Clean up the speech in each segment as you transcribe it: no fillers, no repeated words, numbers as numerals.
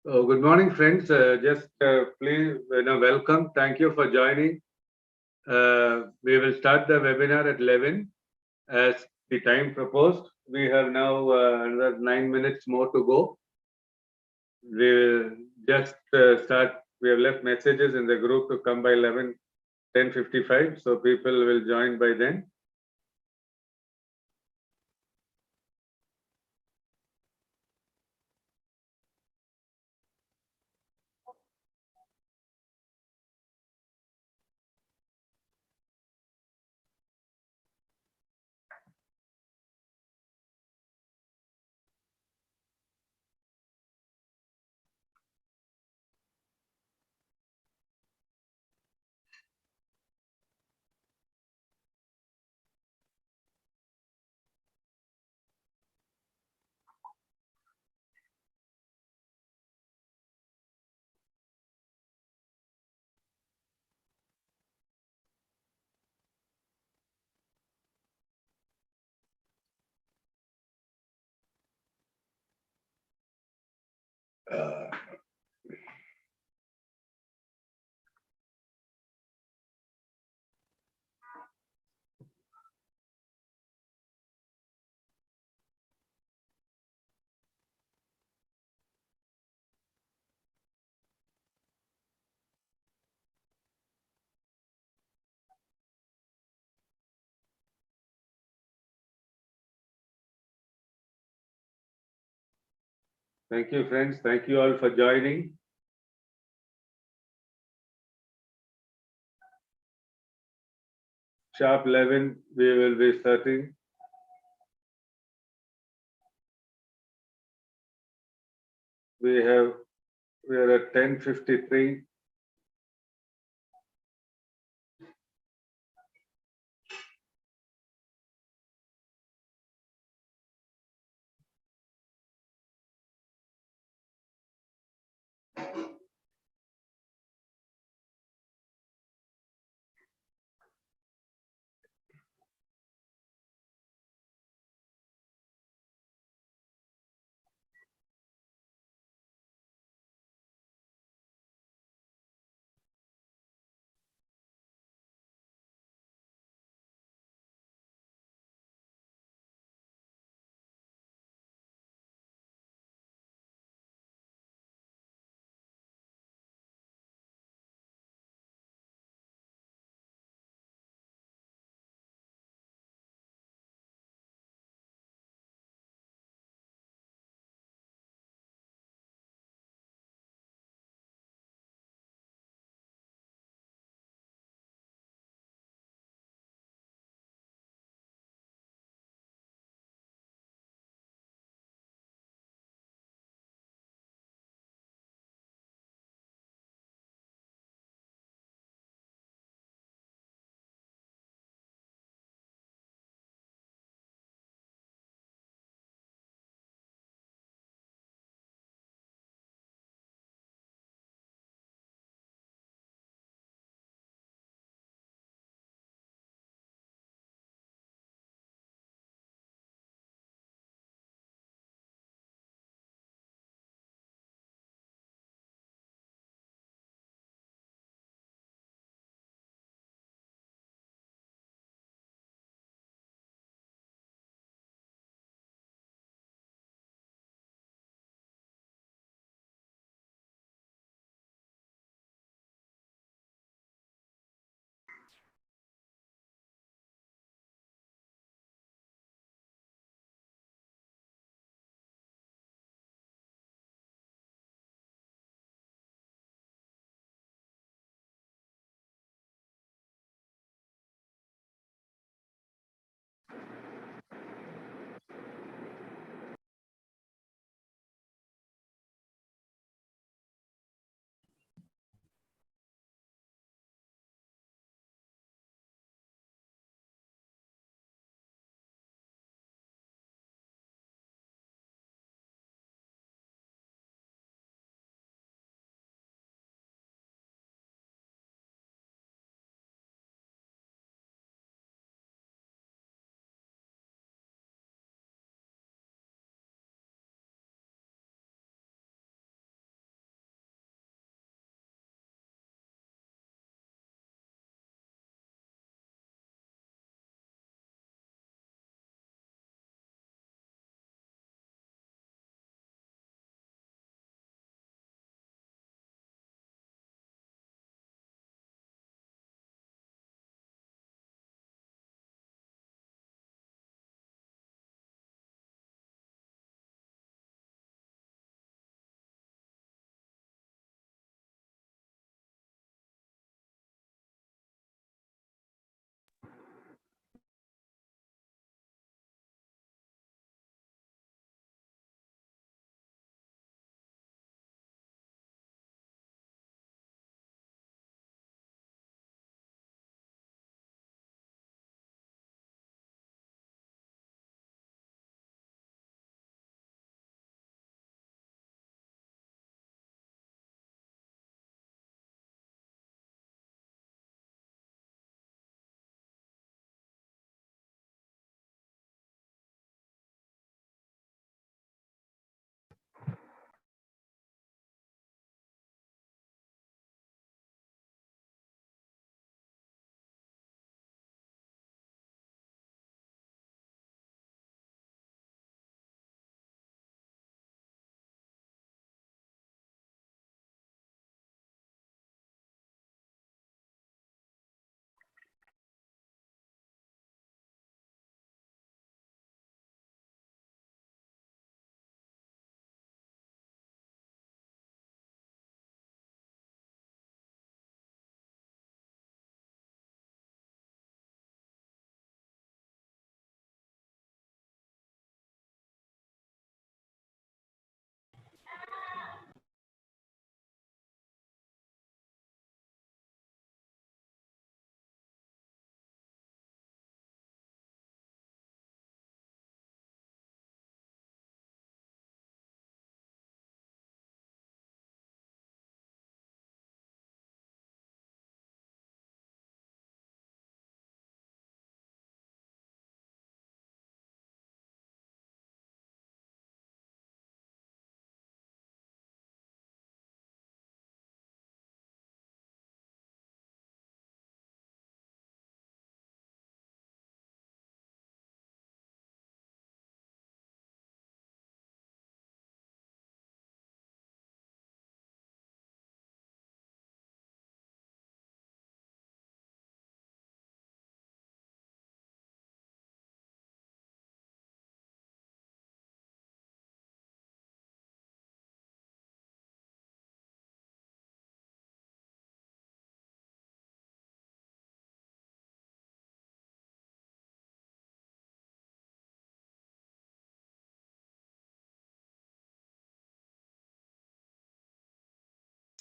Oh, good morning, friends. Just please, welcome. Thank you for joining. We will start the webinar at 11 as the time proposed. We have now another 9 minutes more to go. We will just start. We have left messages in the group to come by 10:55, so people will join by then. Uh, Thank you, friends. Thank you all for joining. Sharp 11, we will be starting. We are at 10:53.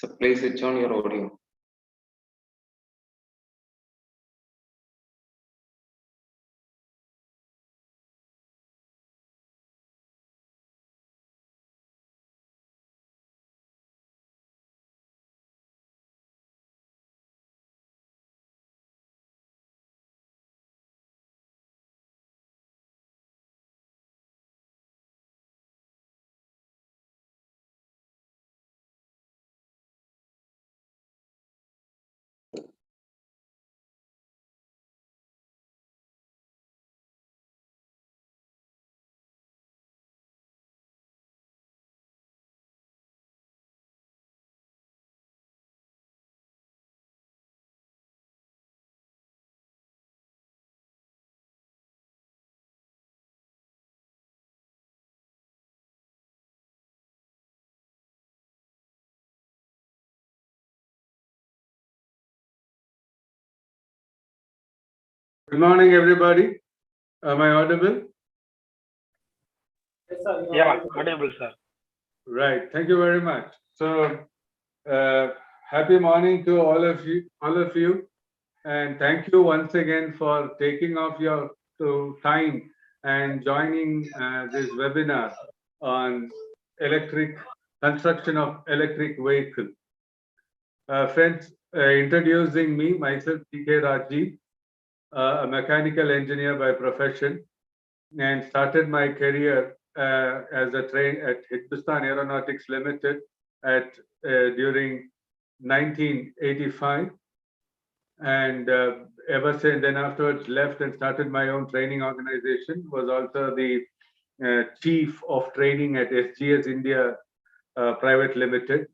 So please switch on your audio. Good morning, everybody. Am I audible? Yes, sir. Yeah, audible, sir. Right. Thank you very much. So, happy morning to all of you, and thank you once again for taking off your time and joining this webinar on construction of electric vehicle. Friends, introducing me, myself, T.K. Rajiv, a mechanical engineer by profession, and started my career as a train at Hindustan Aeronautics Limited during 1985, and ever since then afterwards left and started my own training organization. Was also the chief of training at SGS India Private Limited.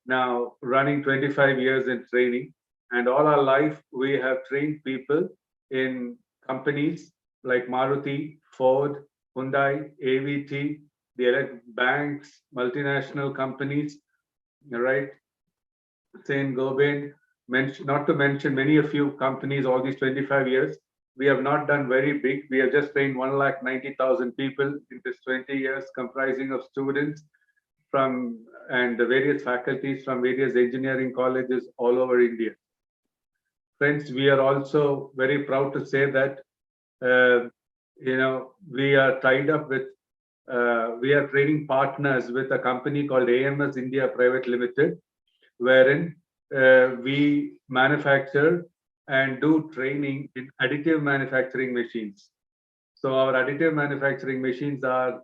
Now running 25 years in training, and all our life we have trained people in companies like Maruti, Ford, Hyundai, AVT, the banks, multinational companies, right? Saint Gobain, not to mention many a few companies all these 25 years. We have not done very big. We have just trained 190,000 people in this 20 years, comprising of students from and the various faculties from various engineering colleges all over India. Friends, we are also very proud to say that we are tied up with we are training partners with a company called AMS India Private Limited, wherein we manufacture and do training in additive manufacturing machines. So our additive manufacturing machines are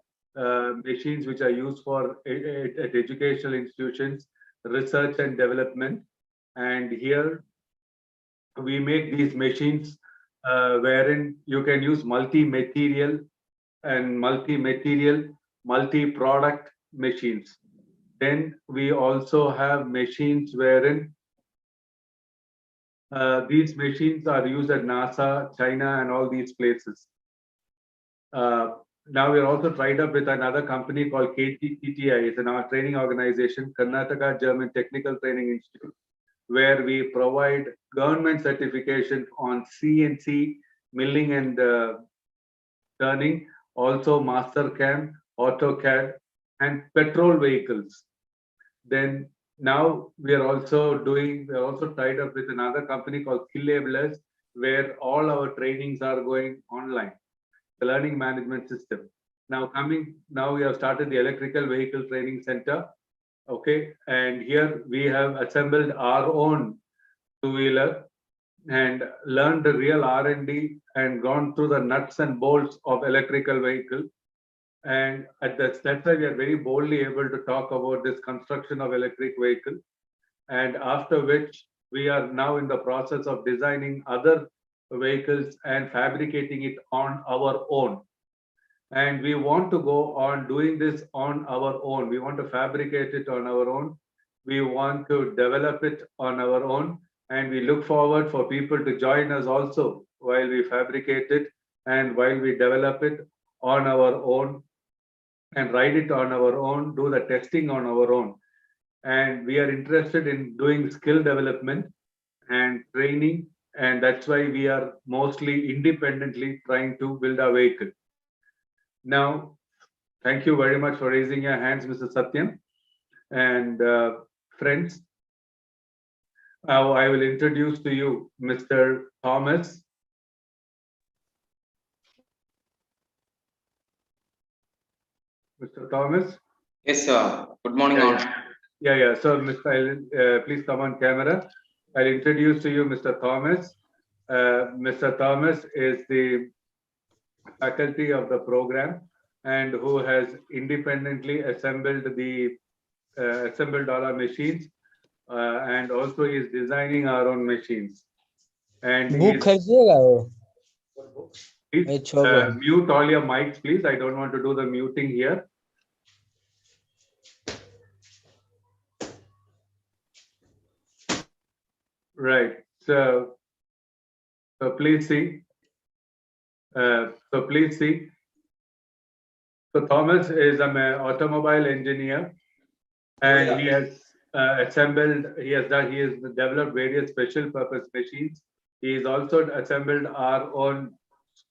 machines which are used for at educational institutions, research and development. And here we make these machines wherein you can use multi-material, multi-product machines. Then we also have machines wherein these machines are used at NASA, China, and all these places. Now we're also tied up with another company called KTTI. It's an training organization, Karnataka German Technical Training Institute, where we provide government certification on CNC milling and turning, also MasterCam, AutoCAD, and petrol vehicles. Then now we're also tied up with another company called Skillablers, where all our trainings are going online, the learning management system. Now we have started the electrical vehicle training center. Okay, and here we have assembled our own two-wheeler and learned the real R&D and gone through the nuts and bolts of electrical vehicle. And that's why we are very boldly able to talk about this construction of electric vehicle. And after which we are now in the process of designing other vehicles and fabricating it on our own. And we want to go on doing this on our own. We want to fabricate it on our own. We want to develop it on our own. And we look forward for people to join us also while we fabricate it and while we develop it on our own and ride it on our own, do the testing on our own. And we are interested in doing skill development and training. And that's why we are mostly independently trying to build a vehicle. Now, thank you very much for raising your hands, Mr. Satyam. And friends, Now I will introduce to you Mr. Thomas. Mr. Thomas? Yes, sir. Good morning, all. Yeah. So, Mr. Please come on camera. I'll introduce to you Mr. Thomas. Mr. Thomas is the faculty of the program and who has independently assembled all our machines and also is designing our own machines. And please mute all your mics, please. I don't want to do the muting here. Right. So please see. So Thomas is an automobile engineer, and he has he has developed various special purpose machines. He has also assembled our own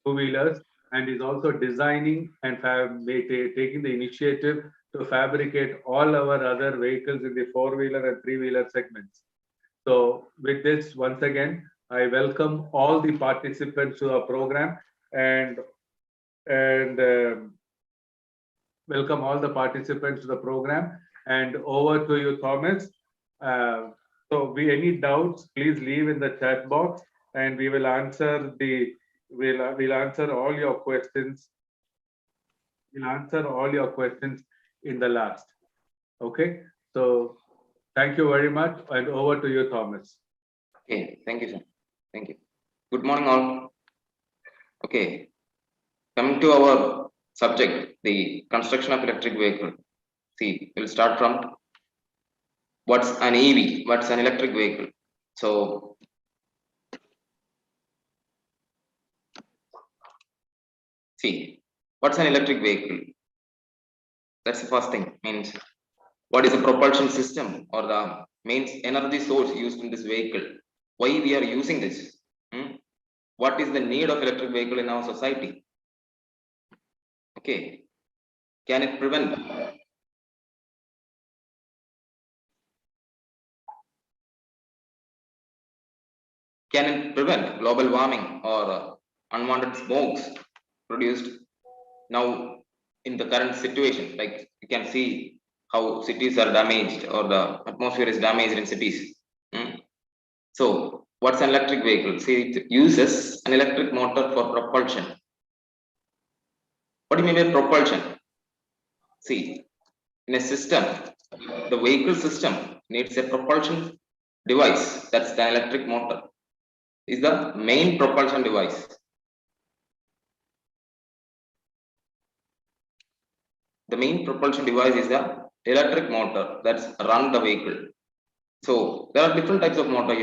two-wheelers, and is also designing and taking the initiative to fabricate all our other vehicles in the four-wheeler and three-wheeler segments. So with this, once again, I welcome all the participants to our program and welcome all the participants to the program. And over to you, Thomas. So any doubts, please leave in the chat box, and we will answer we'll answer all your questions. We'll answer all your questions in the last. Okay. So thank you very much, and over to you, Thomas. Okay, thank you, sir. Thank you. Good morning, all. Okay, coming to our subject, the construction of electric vehicle. See, we'll start from what's an EV, what's an electric vehicle. So, see, what's an electric vehicle? That's the first thing. Means, what is the propulsion system or the main energy source used in this vehicle? Why we are using this? What is the need of electric vehicle in our society? Okay, can it prevent? Can it prevent global warming or unwanted smokes produced now in the current situation? Like you can see how cities are damaged or the atmosphere is damaged in cities. So what's an electric vehicle? See, it uses an electric motor for propulsion. What do you mean by propulsion? See, in a system, the vehicle system needs a propulsion device. That's the electric motor. Is the main propulsion device. The main propulsion device is the electric motor that's run the vehicle. So there are different types of motor,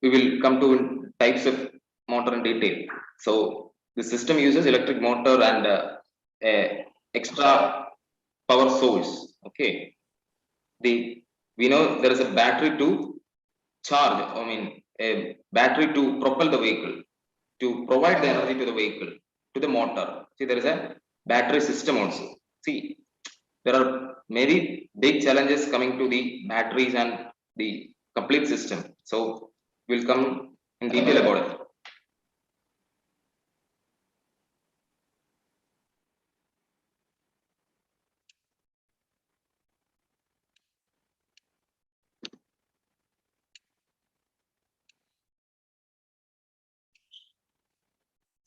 we will come to types of motor in detail. So the system uses electric motor and extra power source. Okay, we know there is a battery to charge. I mean, a battery to propel the vehicle, to provide the energy to the vehicle, to the motor. See, there is a battery system also. See, there are many big challenges coming to the batteries and the complete system. So we'll come in detail about it.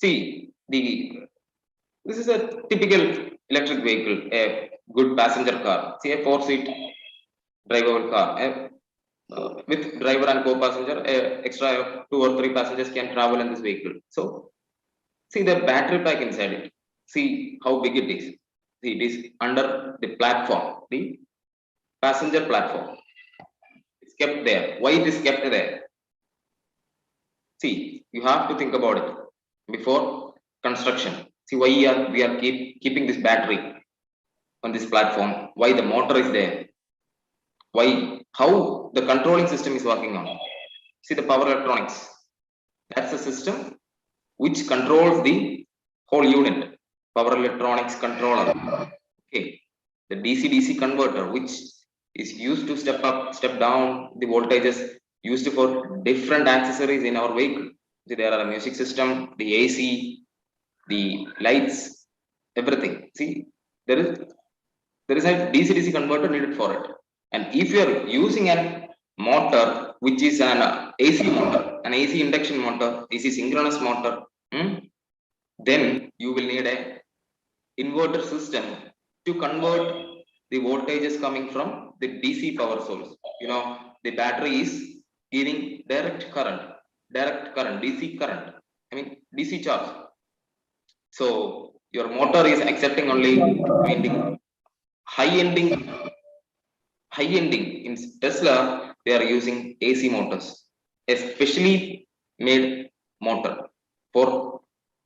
See, this is a typical electric vehicle, a good passenger car. See, a 4-seat drivable car. With driver and co-passenger, extra 2 or 3 passengers can travel in this vehicle. So, see the battery pack inside it. See how big it is. See, it is under the platform, the passenger platform. It's kept there. Why it is kept there? See, you have to think about it before construction. See why we are keeping this battery on this platform. Why the motor is there? Why? How the controlling system is working on? See the power electronics. That's the system which controls the whole unit. Power electronics controller. Okay, the DC-DC converter, which is used to step up, step down the voltages used for different accessories in our vehicle. See, there are a music system, the AC, the lights, everything. See, there is a DC-DC converter needed for it. And if you are using a motor which is an AC motor, an AC induction motor, AC synchronous motor, then you will need a inverter system to convert the voltages coming from the DC power source. The battery is giving direct current, DC current, DC charge. So your motor is accepting only winding. High ending in Tesla, they are using AC motors, especially made motor for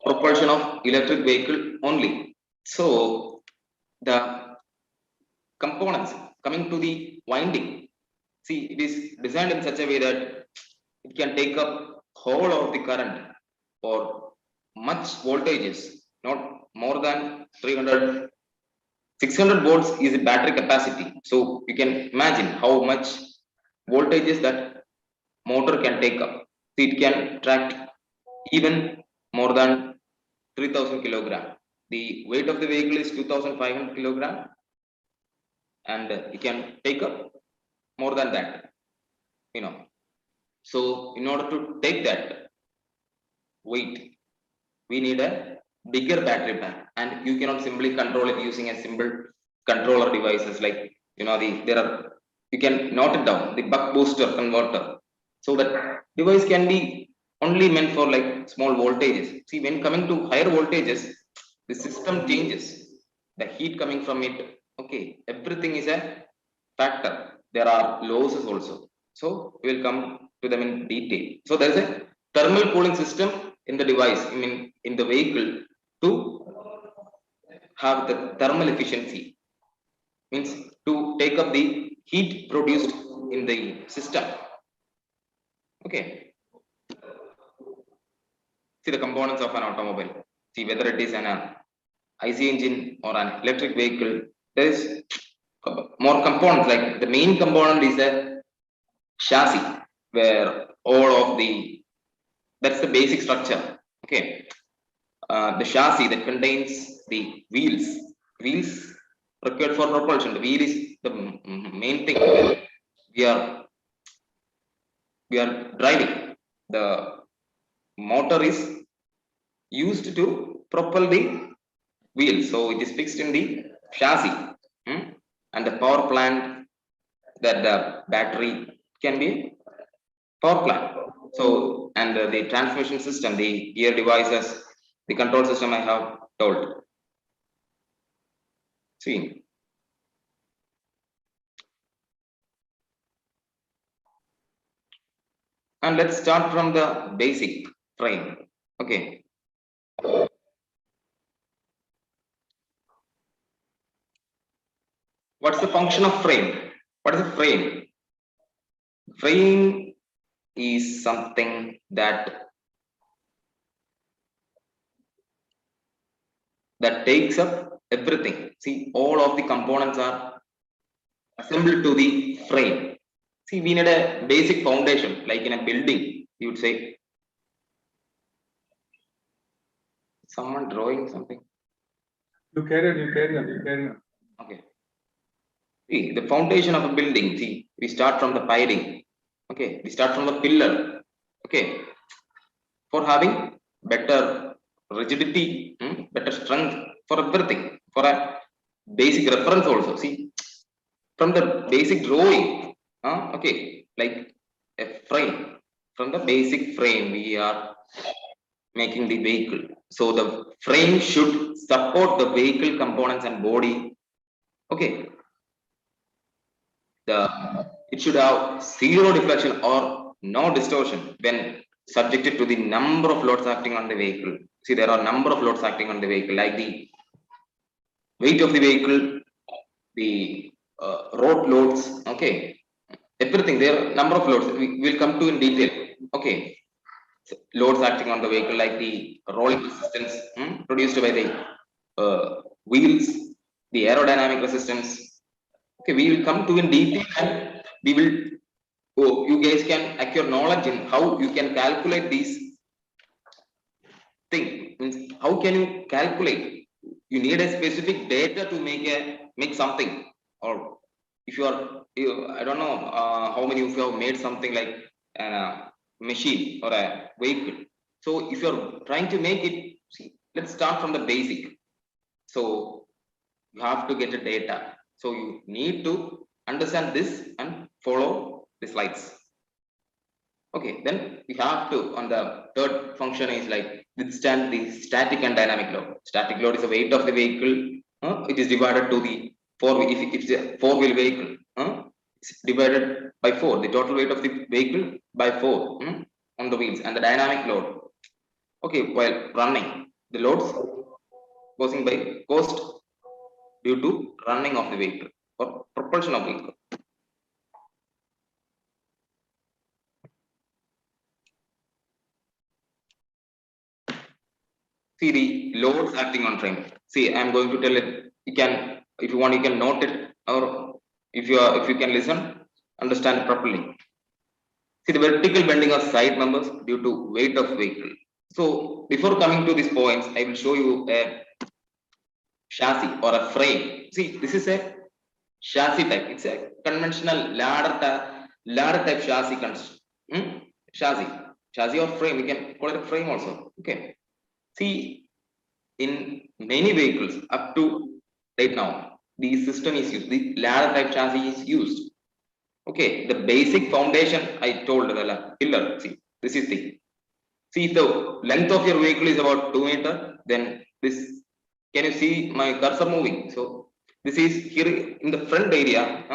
propulsion of electric vehicle only. So the components coming to the winding, see, it is designed in such a way that it can take up whole of the current or much voltages, not more than 300. 600 volts is the battery capacity. So you can imagine how much voltages that motor can take up. So it can track even more than 3000 kilogram. The weight of the vehicle is 2500 kilogram, and it can take up more than that. So in order to take that weight, we need a bigger battery pack, and you cannot simply control it using a simple controller devices like you can note it down, the buck booster converter. So that device can be only meant for like small voltages. See, when coming to higher voltages, the system changes, the heat coming from it, okay, everything is a factor. There are losses also, so we will come to them in detail. So there is a thermal cooling system in the device, in the vehicle, to have the thermal efficiency, means to take up the heat produced in the system. Okay. See the components of an automobile. See whether it is an IC engine or an electric vehicle. There is more components. Like the main component is the chassis, where that's the basic structure. Okay. The chassis that contains the wheels required for propulsion. The wheel is the main thing we are driving. The motor is used to propel the wheel, so it is fixed in the chassis, and the power plant, that the battery can be power plant. So, and the transmission system, the gear devices, the control system I have told. See. And let's start from the basic frame. Okay. What's the function of frame? What is a frame? Frame is something that takes up everything. See, all of the components are assembled to the frame. See, we need a basic foundation, like in a building, you would say. Someone drawing something? You carry on. Okay. See, the foundation of a building, see, we start from the piling. Okay, we start from the pillar. Okay, for having better rigidity, better strength, for everything, for a basic reference also. See, from the basic drawing, okay, like a frame, from the basic frame we are making the vehicle. So the frame should support the vehicle components and body. Okay, it should have zero deflection or no distortion when subjected to the number of loads acting on the vehicle. See, there are number of loads acting on the vehicle, like the weight of the vehicle, the road loads, okay, everything. There are number of loads we will come to in detail. Okay, so loads acting on the vehicle, like the rolling resistance produced by the wheels, the aerodynamic resistance, Okay, we will come to in detail and we will, oh, you guys can acquire knowledge in how you can calculate these things. Means how can you calculate? You need a specific data to make something. Or if you are, I don't know how many of you have made something like a machine or a vehicle. So if you are trying to make it, see, let's start from the basic. So you have to get a data. So you need to understand this and follow the slides. Okay, then we have to, on the third function is like withstand the static and dynamic load. Static load is the weight of the vehicle. It is divided to the if it's a four-wheel vehicle, it's divided by four. The total weight of the vehicle by four on the wheels, and the dynamic load. Okay, while running, the loads causing by cost due to running of the vehicle or propulsion of vehicle. See the loads acting on frame. See, I am going to tell it. You can, if you want, you can note it, or if you can listen, understand it properly. See the vertical bending of side members due to weight of vehicle. So before coming to these points, I will show you a chassis or a frame. See, this is a chassis type. It's a conventional ladder type chassis chassis or frame. We can call it a frame also. Okay. See, in many vehicles up to right now, the system is used. The ladder type chassis is used. Okay, the basic foundation I told the pillar. See, this is the. See, if the length of your vehicle is about 2 meters, then this. Can you see my cursor moving? So this is here in the front area.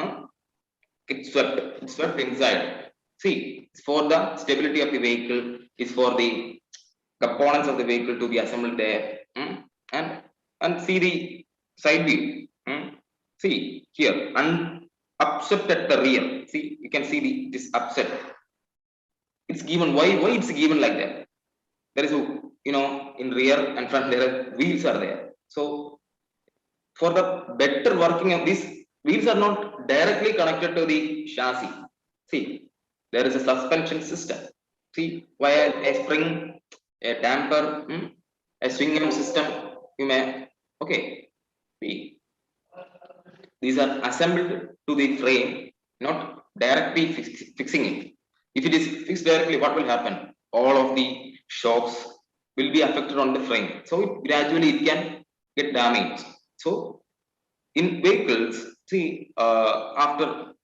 It's swept inside. See, it's for the stability of the vehicle. It's for the components of the vehicle to be assembled there. And see the side view. See here, and upset at the rear. See, you can see this upset. It's given. Why it's given like that? There is in rear and front there are wheels are there. So for the better working of these wheels are not directly connected to the chassis. See, there is a suspension system. See, via a spring, a damper, a swing arm system. You may okay. See, these are assembled to the frame, not directly fixing it. If it is fixed directly, what will happen? All of the shocks will be affected on the frame. So gradually it can get damaged. So in vehicles, see, after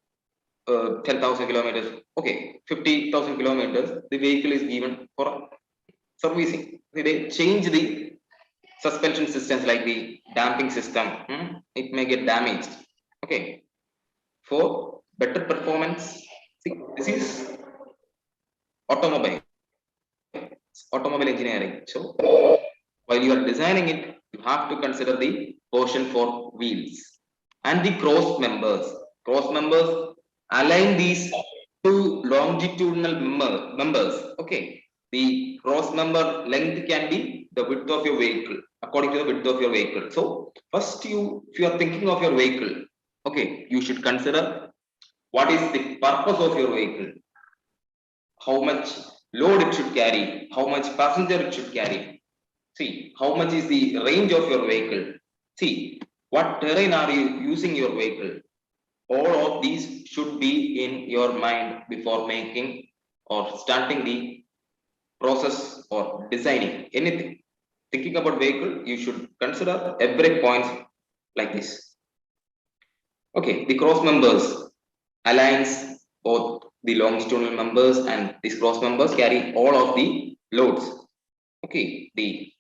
10,000 kilometers, okay, 50,000 kilometers, the vehicle is given for servicing. They change the suspension systems like the damping system. It may get damaged. Okay, for better performance, see, this is automobile engineering. So while you are designing it, you have to consider the portion for wheels and the cross members. Cross members align these two longitudinal members. Okay, the cross member length can be the width of your vehicle according to the width of your vehicle. So first, if you are thinking of your vehicle, okay, you should consider what is the purpose of your vehicle, how much load it should carry, how much passenger it should carry. See, how much is the range of your vehicle? See, what terrain are you using your vehicle? All of these should be in your mind before making or starting the process or designing anything. Thinking about vehicle, you should consider every point like this. Okay, the cross members aligns both the longitudinal members, and these cross members carry all of the loads. Okay, the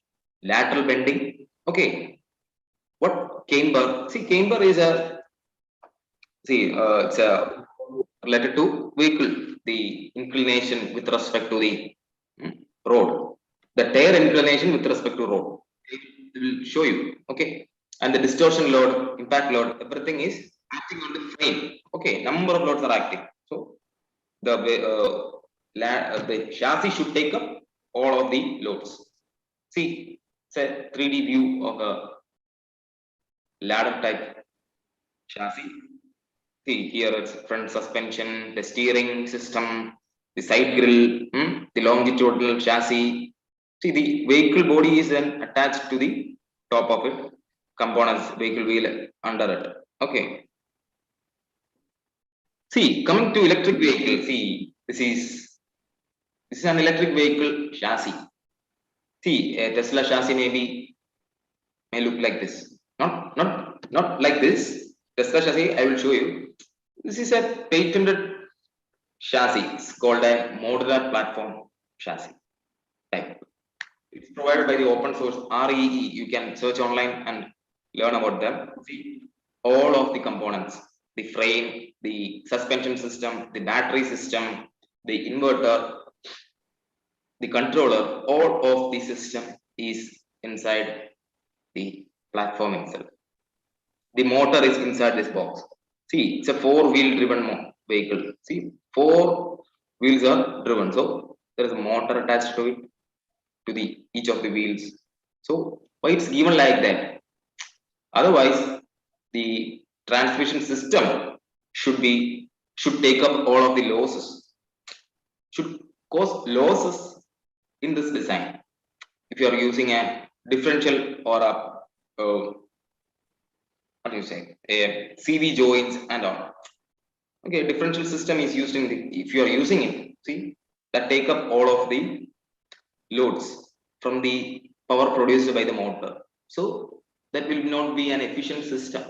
lateral bending. Okay, what camber? See, camber is it's a related to vehicle. The inclination with respect to the road, the tire inclination with respect to road. It will show you. Okay, and the distortion load, impact load, everything is acting on the frame. Okay, number of loads are acting. So the chassis should take up all of the loads. See, it's a 3D view of a ladder type chassis. See here it's front suspension, the steering system, the side grille, the longitudinal chassis. See the vehicle body is then attached to the top of it, components, vehicle wheel under it. Okay. See, coming to electric vehicle, see this is an electric vehicle chassis. See, a Tesla chassis may look like this. Not like this. Tesla chassis, I will show you. This is a patented chassis. It's called a modular platform chassis type. It's provided by the open source REE. You can search online and learn about them. See all of the components, the frame, the suspension system, the battery system, the inverter, the controller, all of the system is inside the platform itself. The motor is inside this box. See, it's a four-wheel driven vehicle. See, four wheels are driven. So there is a motor attached to it, to the each of the wheels. So why it's given like that? Otherwise, the transmission system should take up all of the losses. Should cause losses in this design. If you are using a differential or a what do you say, a CV joints and all. Okay, differential system is used in the, if you are using it, see, that take up all of the loads from the power produced by the motor. So that will not be an efficient system.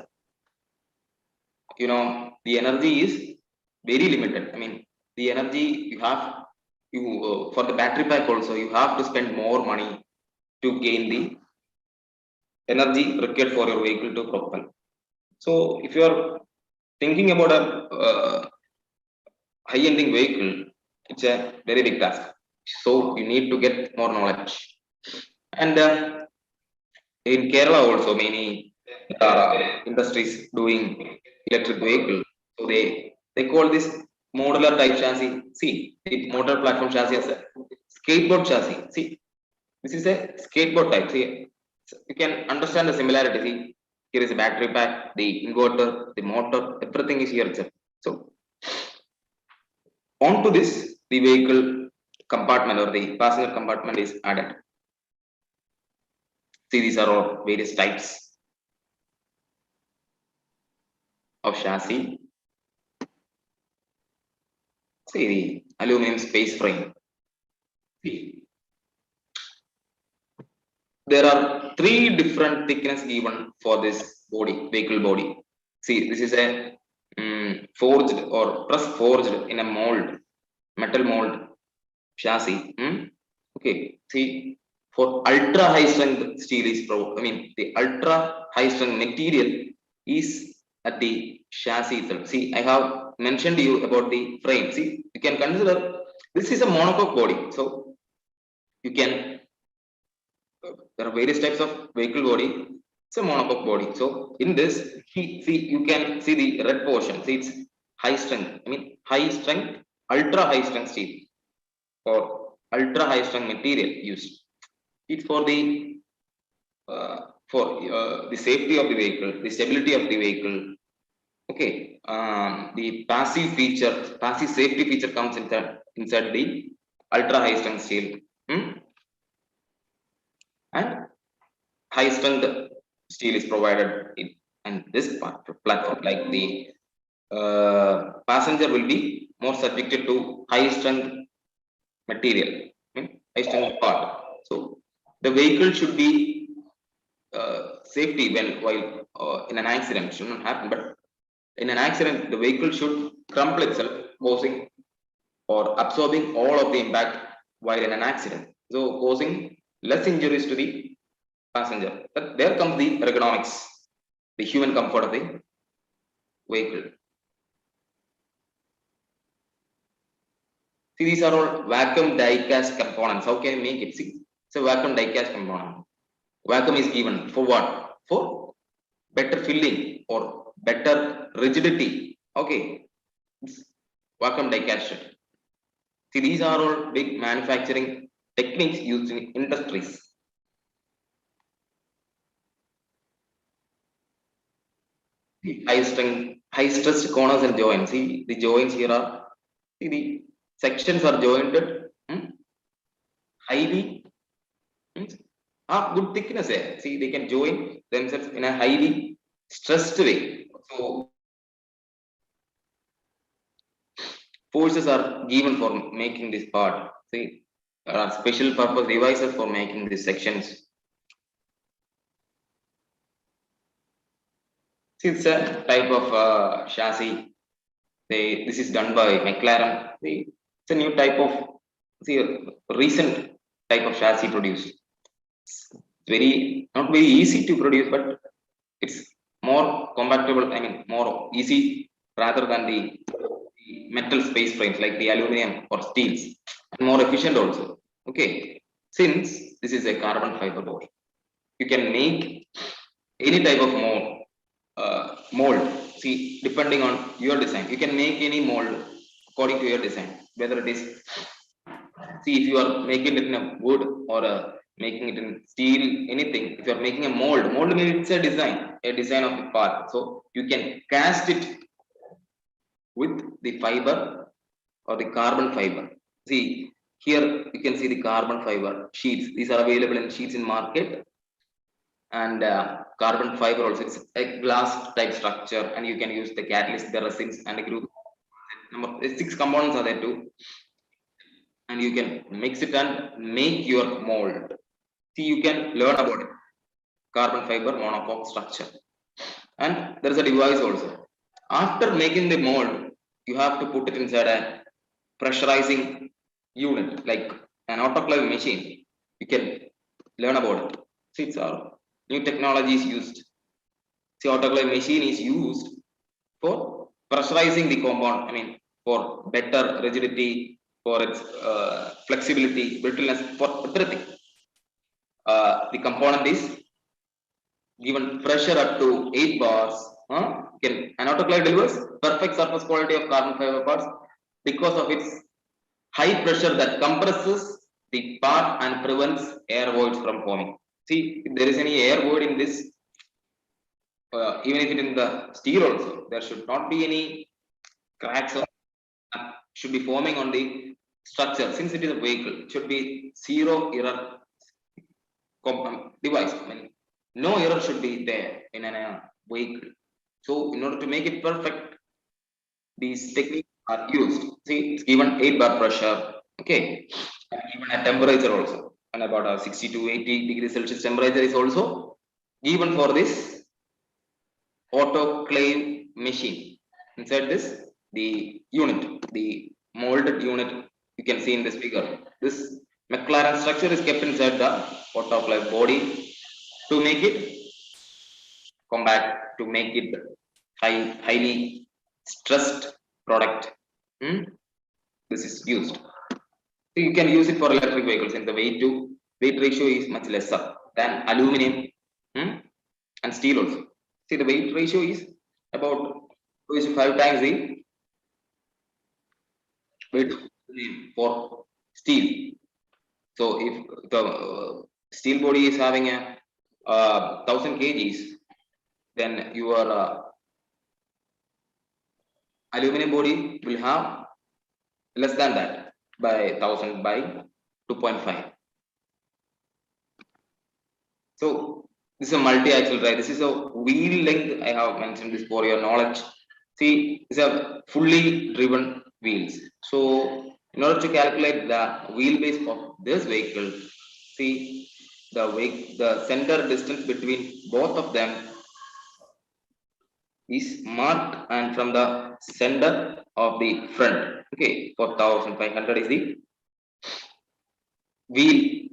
You know, the energy is very limited. I mean, the energy you have, for the battery pack also, you have to spend more money to gain the energy required for your vehicle to propel. So if you are thinking about a high-ending vehicle, it's a very big task. So you need to get more knowledge. And in Kerala also, many industries doing electric vehicle. So they call this modular type chassis. See, the motor platform chassis as a skateboard chassis. See, this is a skateboard type. See, so you can understand the similarity. See, here is a battery pack, the inverter, the motor, everything is here itself. So onto this, the vehicle compartment or the passenger compartment is added. See, these are all various types of chassis. See the aluminum space frame. See, there are three different thickness given for this body, vehicle body. See, this is a forged or press forged in a mold, metal mold chassis. Okay, see, for ultra high strength steel is the ultra high strength material is at the chassis itself. See, I have mentioned to you about the frame. See, you can consider this is a monocoque body. So you can, there are various types of vehicle body. It's a monocoque body. So in this, see, you can see the red portion. See, it's high strength. High strength, ultra high strength steel or ultra high strength material used. It's for the safety of the vehicle, the stability of the vehicle. Okay, the passive safety feature comes inside the ultra high strength steel, and high strength steel is provided in this platform. Like the passenger will be more subjected to high strength material, high strength part. So the vehicle should be safety while in an accident should not happen, but in an accident the vehicle should crumple itself, causing or absorbing all of the impact while in an accident, so causing less injuries to the passenger. But there comes the ergonomics, the human comfort of the vehicle. See, these are all vacuum die cast components. How can I make it? See, it's a vacuum die cast component. Vacuum is given for what? For better filling or better rigidity. Okay, it's vacuum die cast. See, these are all big manufacturing techniques used in industries. High strength high stressed corners and joints. See the joints here are, see the sections are jointed highly, good thickness here. See, they can join themselves in a highly stressed way. So forces are given for making this part. See, there are special purpose devices for making these sections. See, it's a type of chassis. This is done by McLaren. See, it's a new type of, see, a recent type of chassis produced. It's very, not very easy to produce, but it's more compatible. I mean, more easy rather than the metal space frames like the aluminum or steels, and more efficient also. Okay, since this is a carbon fiber board, you can make any type of mold. See, depending on your design, you can make any mold according to your design. Whether it is, see, if you are making it in a wood or making it in steel, anything. If you are making a mold means it's a design of the part. So you can cast it with the fiber or the carbon fiber. See, here you can see the carbon fiber sheets. These are available in sheets in market, and carbon fiber also. It's a glass type structure, and you can use the catalyst, the resins, and the group. Number 6 components are there too, and you can mix it and make your mold. See, you can learn about it. Carbon fiber monocoque structure, and there is a device also. After making the mold, you have to put it inside a pressurizing unit like an autoclave machine. You can learn about it. See, it's our new technology is used. See, autoclave machine is used for pressurizing the compound. I mean, for better rigidity, for its flexibility, brittleness, for everything. The component is given pressure up to 8 bars. An autoclave delivers perfect surface quality of carbon fiber parts because of its high pressure that compresses the part and prevents air voids from forming. See, if there is any air void in this, even if it in the steel also, there should not be any cracks or should be forming on the structure. Since it is a vehicle, it should be zero error device. I mean, no error should be there in a vehicle. So, in order to make it perfect, these techniques are used. See, it's given 8 bar pressure, okay, and given a temperature also, and about a 60 to 80 degrees Celsius temperature is also given for this autoclave machine. Inside this, the unit, the molded unit, you can see in this figure. This McLaren structure is kept inside the autoclave body to make it compact, to make it highly stressed product. This is used. So you can use it for electric vehicles, and the weight ratio is much lesser than aluminum and steel also. See, the weight ratio is about 5 times the weight for steel. So if the steel body is having a 1000 kgs, then your aluminum body will have less than that by 1000 by 2.5. So this is a multi-axle drive. This is a wheel length. I have mentioned this for your knowledge. See, these are fully driven wheels. So in order to calculate the wheelbase of this vehicle, see the center distance between both of them is marked, and from the center of the front, okay, 4500 is the wheel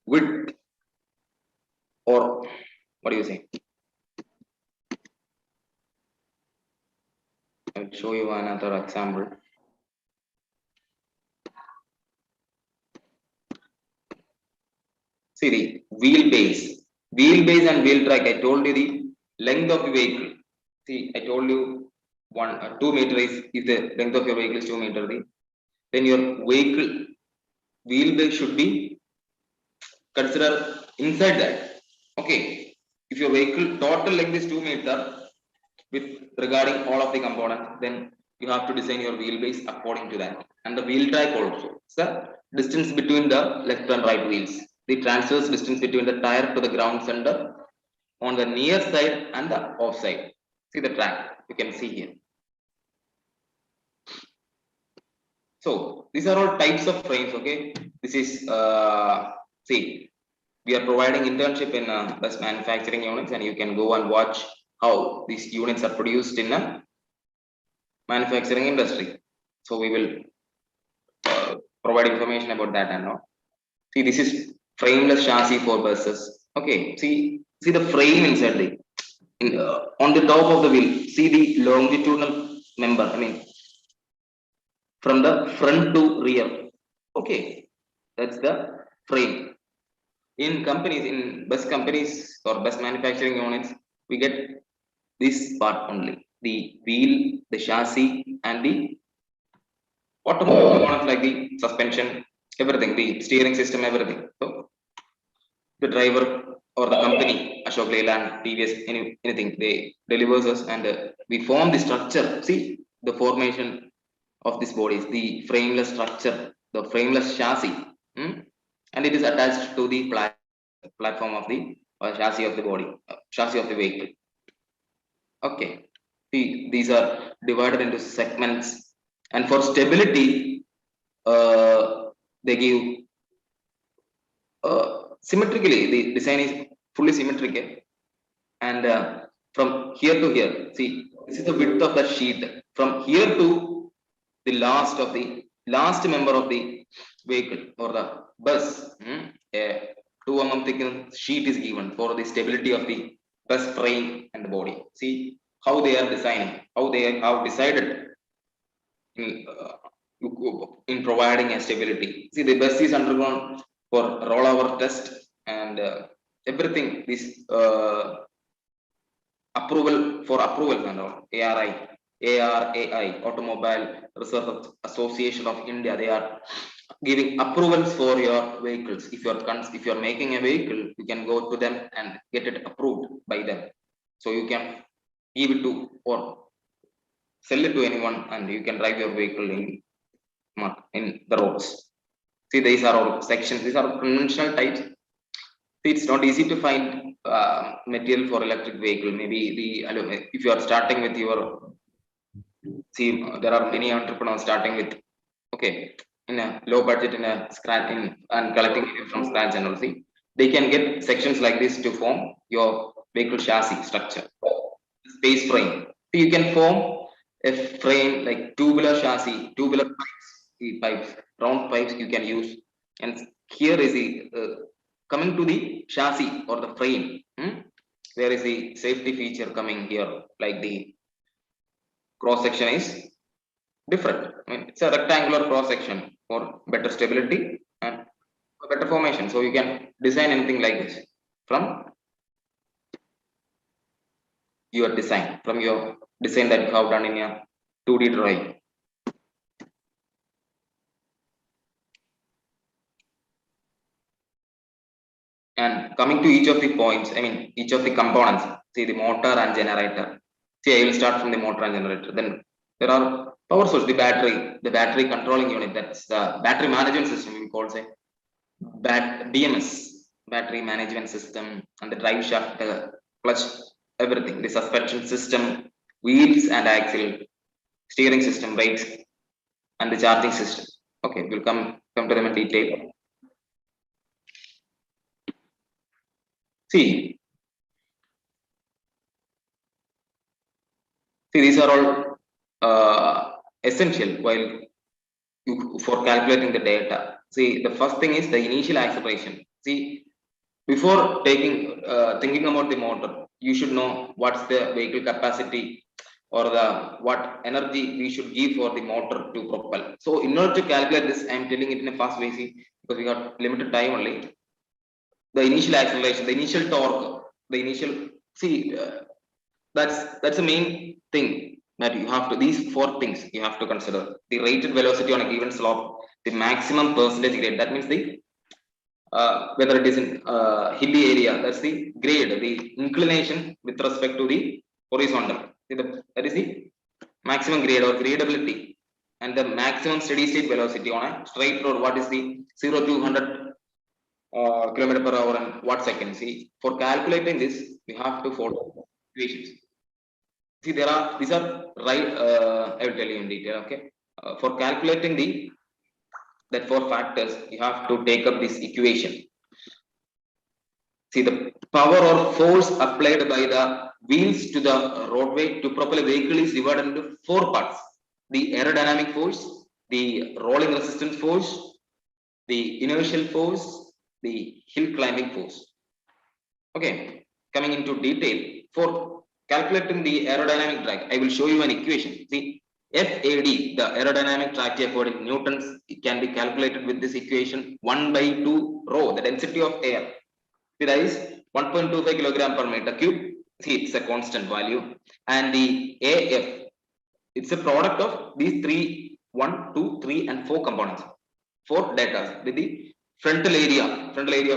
width, or what do you say? I'll show you another example. See the wheelbase and wheel track. I told you the length of the vehicle. See, I told you 2 meter is, if the length of your vehicle is 2 meter, then your vehicle wheelbase should be considered inside that. Okay, if your vehicle total length is 2 meter, with regarding all of the components, then you have to design your wheelbase according to that. And the wheel type also. It's the distance between the left and right wheels. The transverse distance between the tire to the ground center on the near side and the off side. See the track, you can see here. So these are all types of frames, okay? This is, see, we are providing internship in bus manufacturing units, and you can go and watch how these units are produced in a manufacturing industry. So we will provide information about that and all. See, this is frameless chassis for buses. Okay, see the frame inside the on the top of the wheel. See the longitudinal member. I mean, from the front to rear. Okay, that's the frame. In companies, in bus companies or bus manufacturing units, we get this part only: the wheel, the chassis, and the automotive components like the suspension, everything, the steering system, everything. So the driver or the company, Ashok Leyland, TVS, anything, they delivers us, and we form the structure. See the formation of this body is the frameless structure, the frameless chassis, and it is attached to the platform of the chassis of the body, chassis of the vehicle. Okay, see, these are divided into segments, and for stability, they give symmetrically. The design is fully symmetrical, and from here to here, see, this is the width of the sheet from here to the last member of the vehicle or the bus. A 2 mm thick sheet is given for the stability of the bus frame and the body. See how they are designing, how they have decided in providing a stability. See, the bus is undergone for rollover test and everything. This approval and all. ARAI, Automobile Research Association of India, they are giving approvals for your vehicles. If you're making a vehicle, you can go to them and get it approved by them. So you can give it to or sell it to anyone, and you can drive your vehicle in the roads. See, these are all sections. These are conventional types. It's not easy to find material for electric vehicle. Maybe if you are starting with your, see, there are many entrepreneurs starting with, okay, in a low budget, in a scratch, and collecting from scratch, and all. See, they can get sections like this to form your vehicle chassis structure. Space frame. So you can form a frame like tubular chassis, tubular pipes, round pipes you can use. And here is the coming to the chassis or the frame. There is the safety feature coming here, like the cross section is different. I mean, it's a rectangular cross section for better stability and better formation. So you can design anything like this from your design, that you have done in your 2D drawing. And coming to each of the points, I mean, each of the components. See, the motor and generator. See, I will start from the motor and generator. Then there are power source, the battery controlling unit. That's the battery management system, we call it BMS, battery management system, and the drive shaft, clutch, everything, the suspension system, wheels and axle, steering system, brakes, and the charging system. Okay, we'll come to them in detail. See, these are all essential while for calculating the data. See, the first thing is the initial acceleration. See, before thinking about the motor, you should know what's the vehicle capacity or what energy we should give for the motor to propel. So in order to calculate this, I am telling it in a fast way, see, because we got limited time only. The initial acceleration, the initial torque, the initial, see, that's the main thing that you have to, these 4 things you have to consider: the rated velocity on a given slope, the maximum percentage grade, that means the whether it is in hilly area, that's the grade, the inclination with respect to the horizontal, That is the maximum grade or gradability, and the maximum steady state velocity on a straight road. What is the 0 to 100 kilometer per hour and watt second? See, for calculating this, we have to follow equations. See, these are right. I will tell you in detail. Okay, for calculating that 4 factors, you have to take up this equation. See, the power or force applied by the wheels to the roadway to propel a vehicle is divided into 4 parts: the aerodynamic force, the rolling resistance force, the inertial force, the hill climbing force. Okay, coming into detail, for calculating the aerodynamic drag, I will show you an equation. See, FAD, the aerodynamic drag effort in newtons, it can be calculated with this equation: 1/2 rho, the density of air. See, that is 1.25 kilogram per meter cube. See, it's a constant value. And the AF, it's a product of these 3, 1, 2, 3, and 4 components. 4 data with the frontal area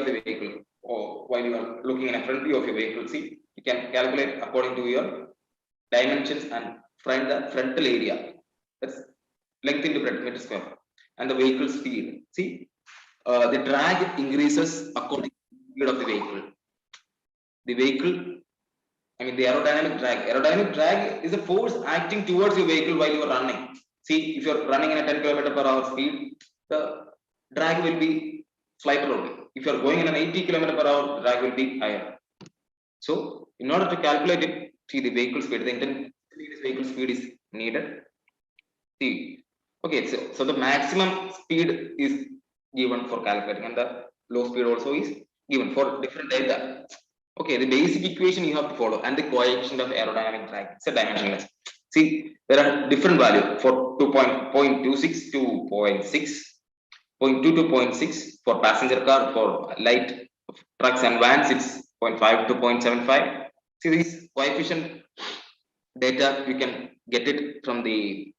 of the vehicle. Or while you are looking in a front view of your vehicle, see, you can calculate according to your dimensions and find the frontal area. That's length into breadth meter square. And the vehicle speed. See, the drag increases according to the speed of the vehicle. The vehicle, I mean, the aerodynamic drag. Aerodynamic drag is a force acting towards your vehicle while you are running. See, if you are running in a 10 km per hour speed, the drag will be slighter only. If you are going in an 80 km per hour, the drag will be higher. So, in order to calculate it, see the vehicle speed, the intended vehicle speed is needed. See, okay, so the maximum speed is given for calculating, and the low speed also is given for different data. Okay, the basic equation you have to follow, and the coefficient of aerodynamic drag. It's a dimensionless. See, there are different values for 2.26 to 0.6, 0.2 to 0.6 for passenger car. For light trucks and vans, it's 0.5 to 0.75. See, this coefficient data, you can get it from the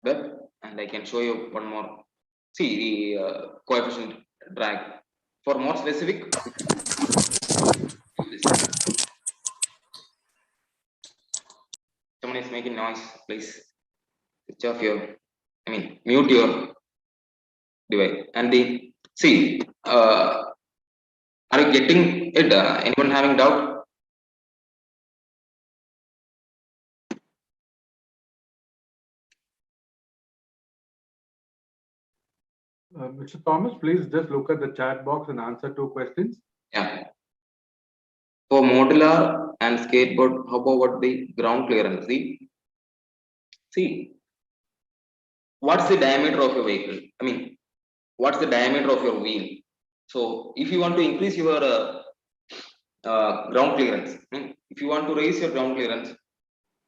web, and I can show you one more. See, the coefficient drag. For more specific, someone is making noise. Please switch off your, mute your device. And the see, are you getting it? Anyone having doubt? Mr. Thomas, please just look at the chat box and answer 2 questions. Yeah. For modular and skateboard, how about the ground clearance? See, what's the diameter of your vehicle? What's the diameter of your wheel? So, if you want to increase your ground clearance, if you want to raise your ground clearance,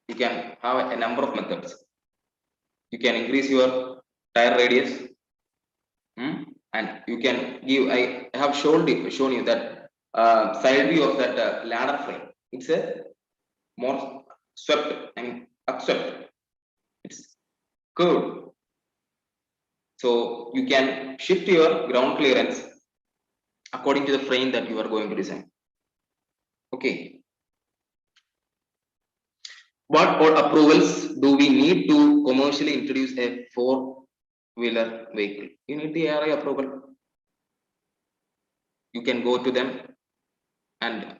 you can have a number of methods. You can increase your tire radius, and you can give. I have shown you that side view of that ladder frame. It's a more swept, upswept. It's curved. So you can shift your ground clearance according to the frame that you are going to design. Okay. What all approvals do we need to commercially introduce a 4-wheeler vehicle? You need the ARI approval. You can go to them and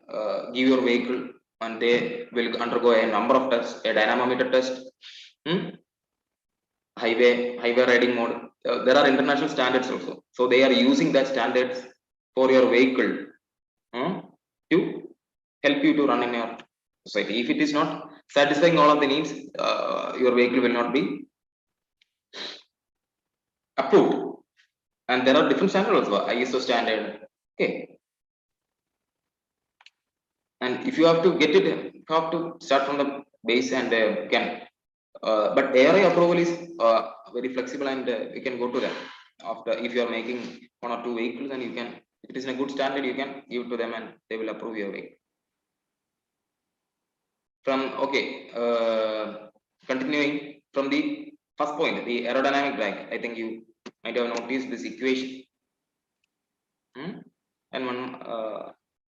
give your vehicle, and they will undergo a number of tests, a dynamometer test, highway riding mode. There are international standards also, so they are using that standards for your vehicle to help you to run in your society. If it is not satisfying all of the needs, your vehicle will not be approved. And there are different standards also, ISO standard. Okay. And if you have to get it, you have to start from the base, and can. But ARI approval is very flexible, and you can go to them after. If you are making 1 or 2 vehicles, and you can, if it is in a good standard, you can give to them, and they will approve your vehicle. Continuing from the first point, the aerodynamic drag. I think you might have noticed this equation. And one,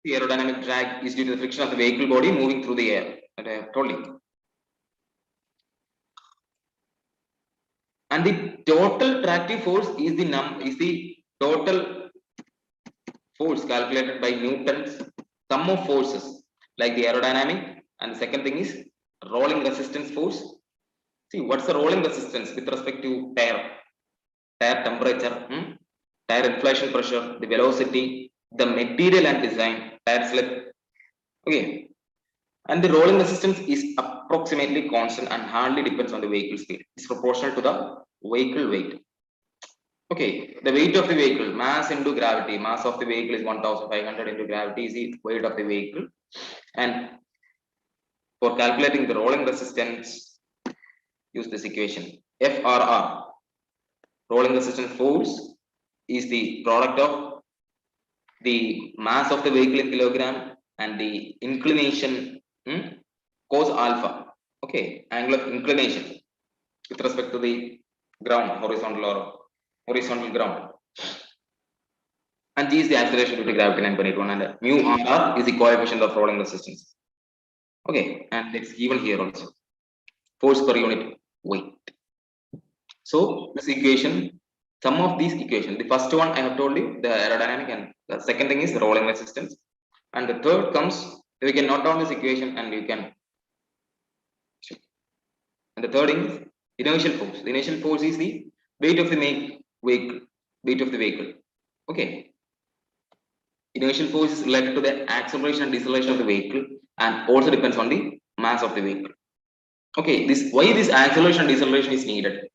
the aerodynamic drag is due to the friction of the vehicle body moving through the air. that I have told you. And the total tractive force is the total force calculated by Newton's sum of forces, like the aerodynamic, and the second thing is rolling resistance force. See, what's the rolling resistance with respect to tire temperature, tire inflation pressure, the velocity, the material and design, tire slip. Okay, and the rolling resistance is approximately constant and hardly depends on the vehicle speed. It's proportional to the vehicle weight. Okay, the weight of the vehicle, mass into gravity. Mass of the vehicle is 1500 into gravity is the weight of the vehicle. And for calculating the rolling resistance, use this equation. FRR, rolling resistance force, is the product of the mass of the vehicle in kilogram and the inclination, cos alpha. Okay, angle of inclination with respect to the ground, horizontal ground. And G is the acceleration due to gravity 9.81, and mu R is the coefficient of rolling resistance. Okay, and it's given here also. Force per unit weight. So this equation, some of these equations, the first one I have told you, the aerodynamic, and the second thing is the rolling resistance. And the third comes, we can note down this equation and you can. And the third is inertial force. The inertial force is the weight of the vehicle. Okay. Inertial force is related to the acceleration and deceleration of the vehicle and also depends on the mass of the vehicle. Okay, why this acceleration and deceleration is needed?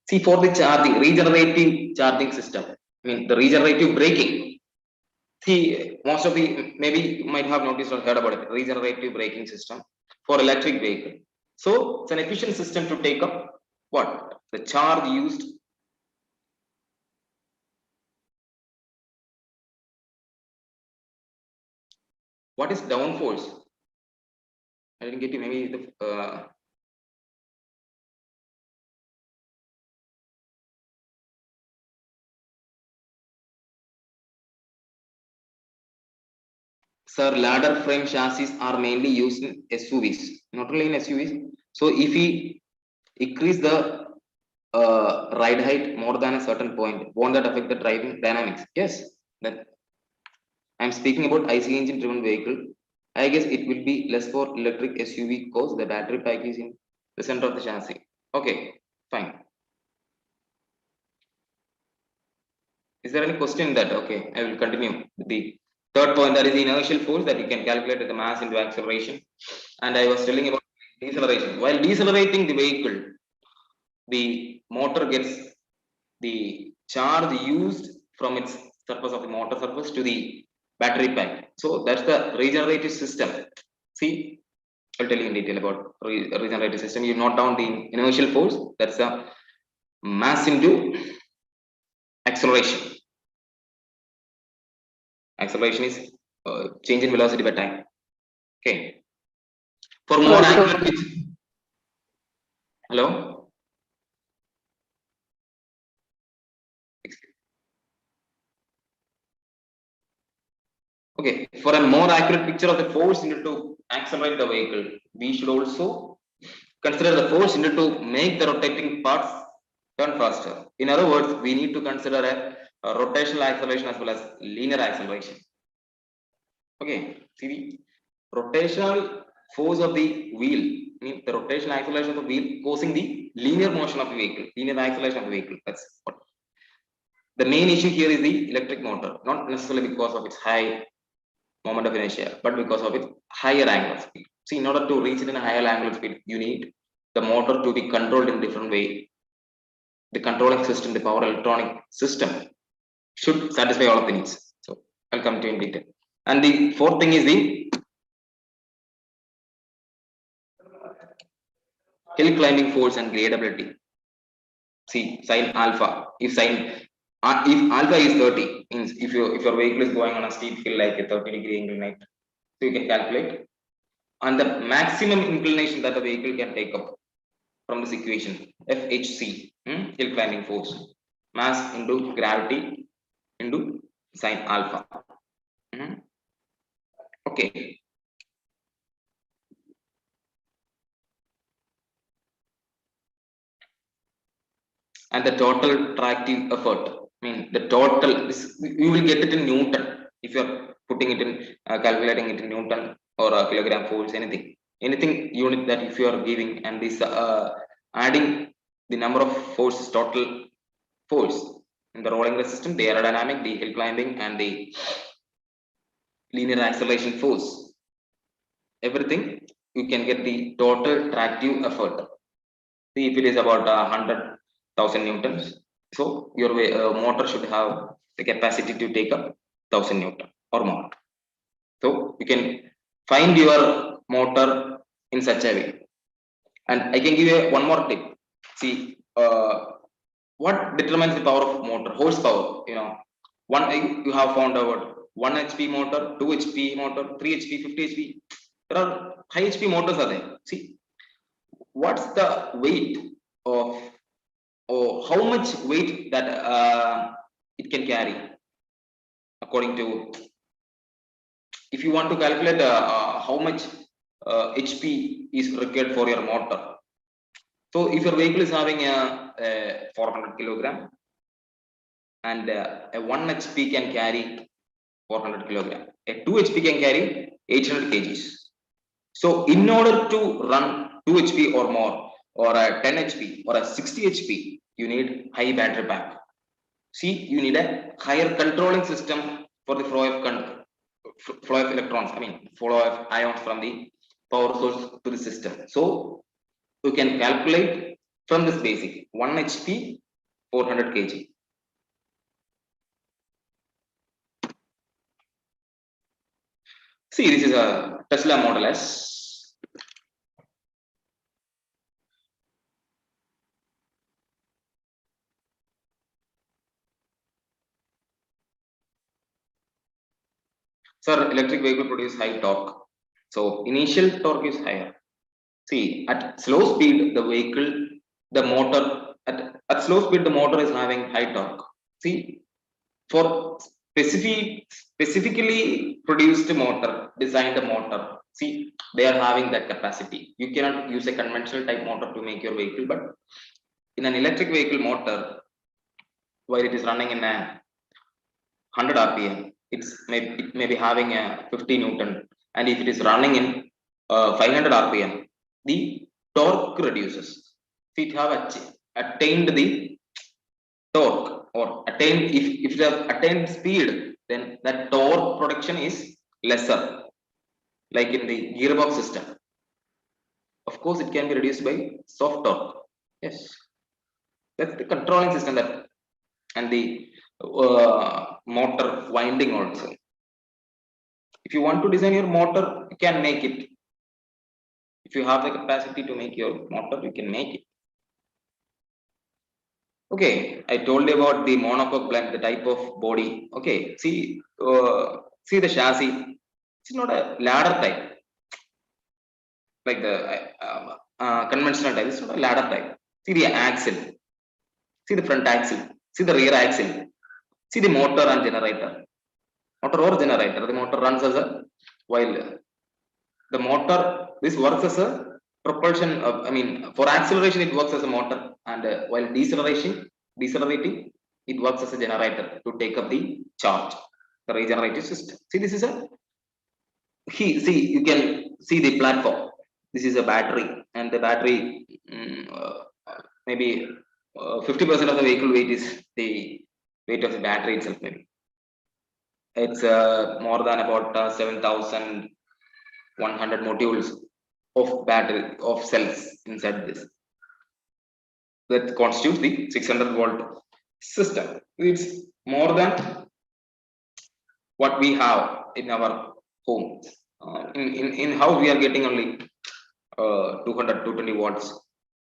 See, for the regenerative charging system, I mean the regenerative braking. See, most of the, maybe you might have noticed or heard about it, regenerative braking system for electric vehicle. So it's an efficient system to take up what? The charge used. What is downforce? I didn't get you. Maybe the sir, ladder frame chassis are mainly used in SUVs, not only in SUVs. So if we increase the ride height more than a certain point, won't that affect the driving dynamics? Yes. That I'm speaking about IC engine driven vehicle. I guess it will be less for electric SUV because the battery pack is in the center of the chassis. Okay, fine. Is there any question in that? Okay, I will continue with the third point, that is the inertial force that you can calculate the mass into acceleration. And I was telling about deceleration. While decelerating the vehicle, the motor gets the charge used from its surface of the motor surface to the battery pack. So that's the regenerative system. See, I'll tell you in detail about regenerative system. You note down the inertial force, that's the mass into acceleration. Acceleration is change in velocity by time. Okay. For more accurate, hello. Okay. For a more accurate picture of the force needed to accelerate the vehicle, we should also consider the force needed to make the rotating parts turn faster. In other words, we need to consider a rotational acceleration as well as linear acceleration. Okay, see the rotational force of the wheel, means the rotational acceleration of the wheel causing the linear motion of the vehicle, linear acceleration of the vehicle. That's what the main issue here is the electric motor, not necessarily because of its high moment of inertia, but because of its higher angle of speed. See, in order to reach it in a higher angle of speed, you need the motor to be controlled in different way. The controlling system, the power electronic system, should satisfy all of the needs. So I'll come to in detail. And the fourth thing is the hill climbing force and gradability. See, sine alpha. If alpha is 30, means if your vehicle is going on a steep hill like a 30-degree inclination, so you can calculate. And the maximum inclination that the vehicle can take up from this equation, FHC, hill climbing force, mass into gravity into sine alpha. Okay. and the total tractive effort. I mean, the total, this, you will get it in Newton if you are putting it in, calculating it in Newton or kilogram force, anything unit that if you are giving, and this adding the number of forces, total force in the rolling resistance, the aerodynamic, the hill climbing, and the linear acceleration force, everything, you can get the total tractive effort. See, if it is about 100,000 newtons, so your motor should have the capacity to take up 1000 newton or more. So you can find your motor in such a way. And I can give you one more tip. See, what determines the power of motor? Horsepower. You know, one, you have found out 1 HP motor, 2 HP motor, 3 HP, 50 HP. There are high HP motors are there. See, what's the weight of, or how much weight that it can carry, according to, if you want to calculate how much HP is required for your motor. So if your vehicle is having a 400 kilogram, and a 1 HP can carry 400 kilogram, a 2 HP can carry 800 kgs. So in order to run 2 HP or more, or a 10 HP or a 60 HP, you need high battery pack. See, you need a higher controlling system for the flow of electrons, I mean flow of ions from the power source to the system. So you can calculate from this basic 1 HP 400 kg. See, this is a Tesla Model S. Sir, electric vehicle produce high torque. So initial torque is higher. See, at slow speed, the vehicle, the motor, at slow speed, the motor is having high torque. See, for specifically produced motor, designed motor, see, they are having that capacity. You cannot use a conventional type motor to make your vehicle, but in an electric vehicle motor, while it is running in a 100 rpm, it may be having a 50 newton, and if it is running in 500 rpm, the torque reduces. If it have attained the torque, or attained, if it have attained speed, then that torque production is lesser, like in the gearbox system. Of course, it can be reduced by soft torque. Yes, that's the controlling system, that, and the motor winding also. If you want to design your motor, you can make it. If you have the capacity to make your motor, you can make it. Okay, I told you about the monocoque blend, the type of body. Okay, see the chassis. It's not a ladder type like the conventional type. It's not a ladder type. See the axle. See the front axle. See the rear axle. See the motor and generator. Motor or generator. The motor runs as a, while the motor, this works as a propulsion of, I mean, for acceleration it works as a motor, and while decelerating, it works as a generator to take up the charge, the regenerative system. See, this is a, see, you can see the platform. This is a battery, and the battery, maybe 50% of the vehicle weight is the weight of the battery itself. Maybe it's more than about 7,100 modules of battery, of cells inside this, that constitutes the 600 volt system. It's more than what we have in our homes. In house we are getting only 200 220 watts.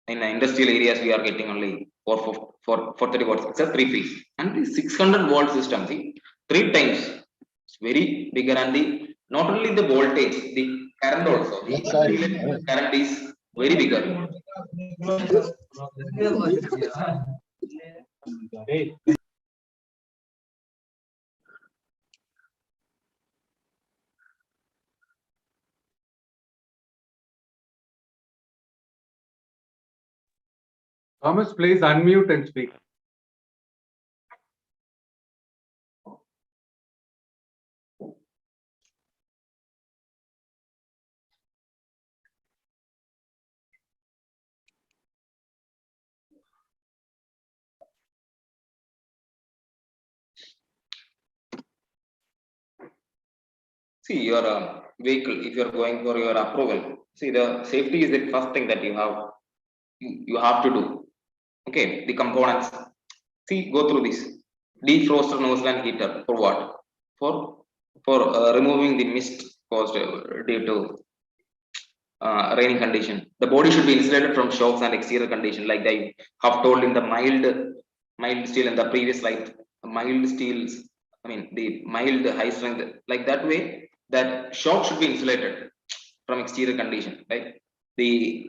In industrial areas we are getting only 430 watts. It's a 3-phase, and the 600 volt system, see, 3 times, it's very bigger, and the not only the voltage, the current also, the current is very bigger. Thomas, please unmute and speak. See your vehicle, if you are going for your approval, see the safety is the first thing that you have to do. Okay, the components. See, go through this. Defroster nozzle and heater for what? For removing the mist caused due to rainy condition. The body should be insulated from shocks and exterior condition, like I have told in the mild steel in the previous slide. Mild steels, I mean the mild high strength, like that way, that shock should be insulated from exterior condition, right? The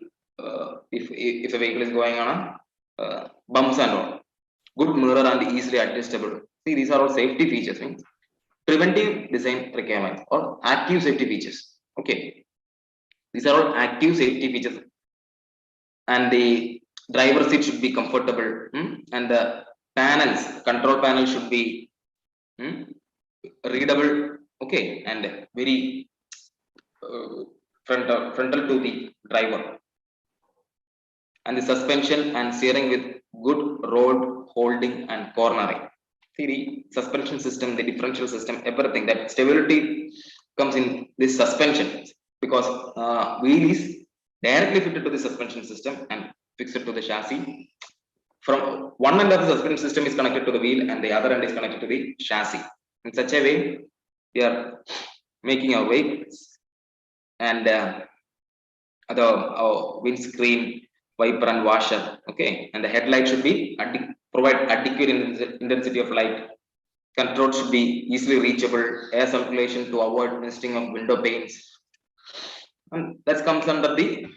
if a vehicle is going on a bumps and all, good mirror and easily adjustable. See, these are all safety features, means preventive design requirements or active safety features. Okay, these are all active safety features, and the driver seat should be comfortable, and the control panel should be readable. Okay, and very frontal to the driver, and the suspension and steering with good road holding and cornering. See, the suspension system, the differential system, everything, that stability comes in this suspension, because wheel is directly fitted to the suspension system and fixed to the chassis. From one end of the suspension system is connected to the wheel and the other end is connected to the chassis. In such a way, we are making our vehicles, and the windscreen, wiper and washer. Okay, and the headlight should be provide adequate intensity of light. Control should be easily reachable. Air circulation to avoid misting of window panes. And that comes under the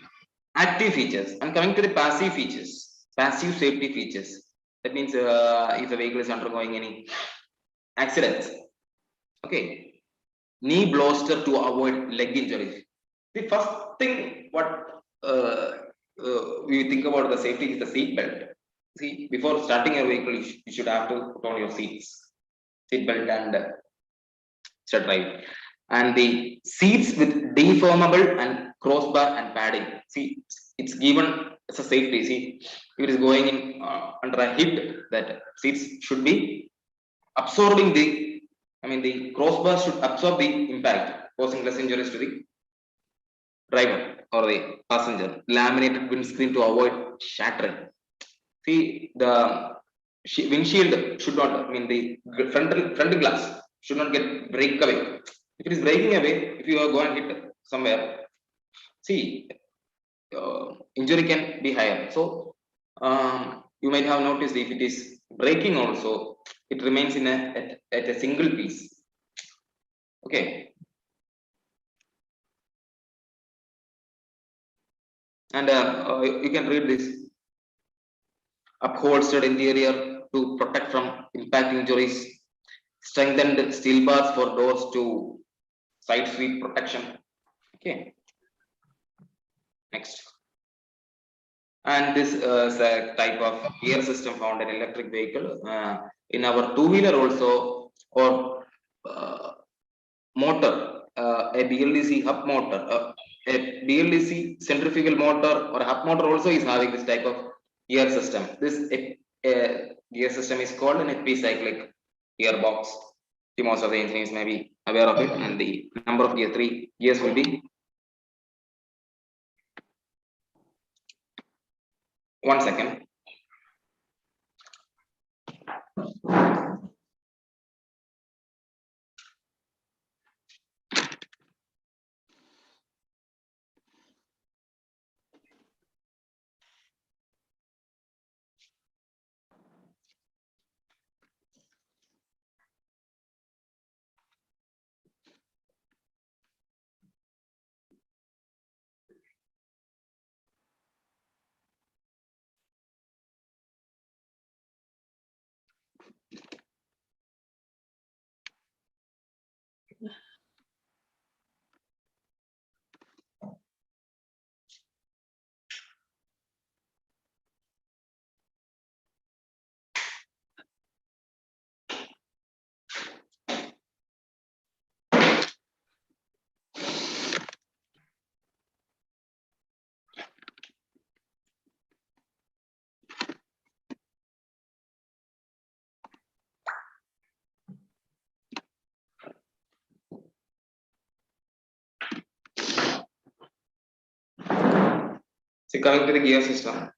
active features. And coming to the passive features, passive safety features. That means if a vehicle is undergoing any accidents, okay, knee bolster to avoid leg injuries. The first thing what we think about the safety is the seat belt. See, before starting your vehicle, you should have to put on your seat belt and start driving. And the seats with deformable and crossbar and padding. See, it's given as a safety. See, if it is going in under a hit, that seats should be absorbing the, I mean, the crossbar should absorb the impact, causing less injuries to the driver or the passenger. Laminated windscreen to avoid shattering. See, the windshield should not, I mean, the front glass should not get break away. If it is breaking away, if you are going to hit somewhere, see, injury can be higher. So you might have noticed, if it is breaking also, it remains in at a single piece. Okay, and you can read this. Upholstered interior to protect from impact injuries, strengthened steel bars for doors to side sweep protection. Okay, next. And this is a type of gear system found in electric vehicle. In our two-wheeler also, or motor, a BLDC hub motor, a BLDC centrifugal motor or hub motor also is having this type of gear system. This gear system is called an epicyclic gearbox. Most of the engineers may be aware of it, and the number of three gears will be 1 second. See, coming to the gear system.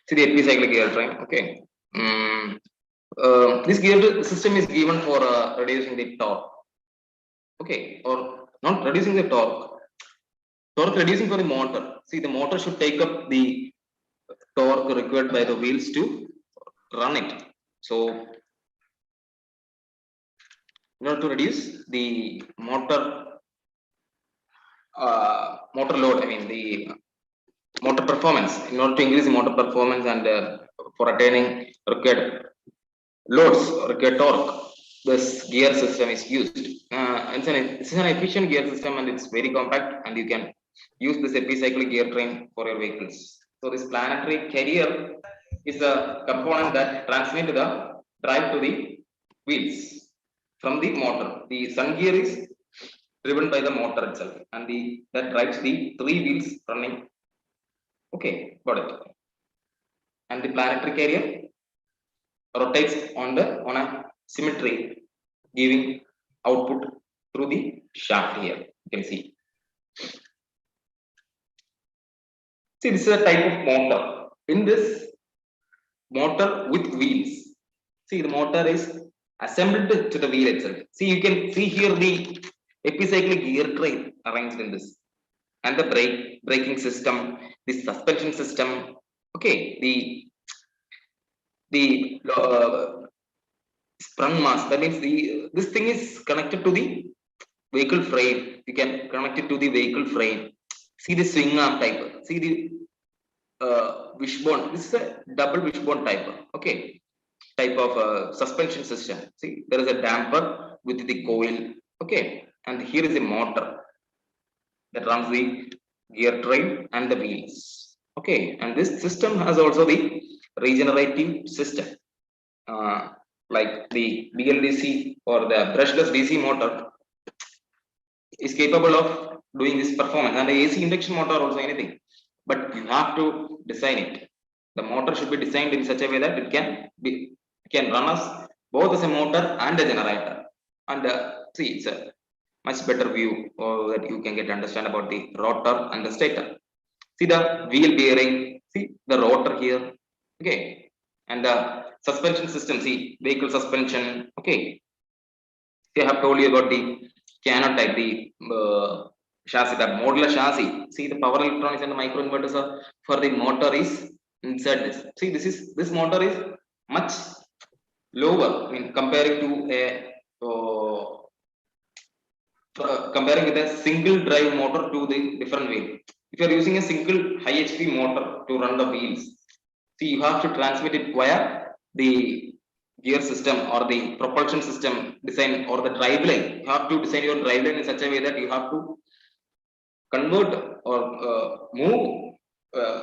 See the epicyclic gear train. Okay. This gear system is given for reducing the torque. Okay, or not reducing the torque. Torque reducing for the motor. See, the motor should take up the torque required by the wheels to run it. So, in order to reduce the motor load, I mean the motor performance, in order to increase the motor performance and for attaining required loads, required torque, this gear system is used. It's an efficient gear system and it's very compact, and you can use this epicyclic gear train for your vehicles. So this planetary carrier is a component that transmits the drive to the wheels from the motor. The sun gear is driven by the motor itself, and that drives the three wheels running. Okay, got it. And the planetary carrier rotates on a symmetry, giving output through the shaft here. You can see. See, this is a type of motor. In this motor with wheels, see the motor is assembled to the wheel itself. See, you can see here the epicyclic gear train arranged in this, and the braking system, the suspension system. Okay, the sprung mass. That means this thing is connected to the vehicle frame. You can connect it to the vehicle frame. See the swing arm type. See the wishbone. This is a double wishbone type. Okay, type of suspension system. See, there is a damper with the coil. Okay, and here is a motor that runs the gear train and the wheels. Okay, and this system has also the regenerative system, like the BLDC or the brushless DC motor is capable of doing this performance, and the AC induction motor also anything, but you have to design it. The motor should be designed in such a way that it can run as both as a motor and a generator. And see, it's a much better view that you can get understand about the rotor and the stator. See the wheel bearing, see the rotor here. Okay, and the suspension system, see vehicle suspension. Okay, they have told you about the Cano type, the chassis, the modular chassis. See the power electronics and the microinverters are for the motor is inside this. See, this motor is much lower. I mean, comparing to a comparing with a single drive motor to the different wheel. If you are using a single high HP motor to run the wheels, see you have to transmit it via the gear system or the propulsion system design or the driveline. You have to design your driveline in such a way that you have to convert or move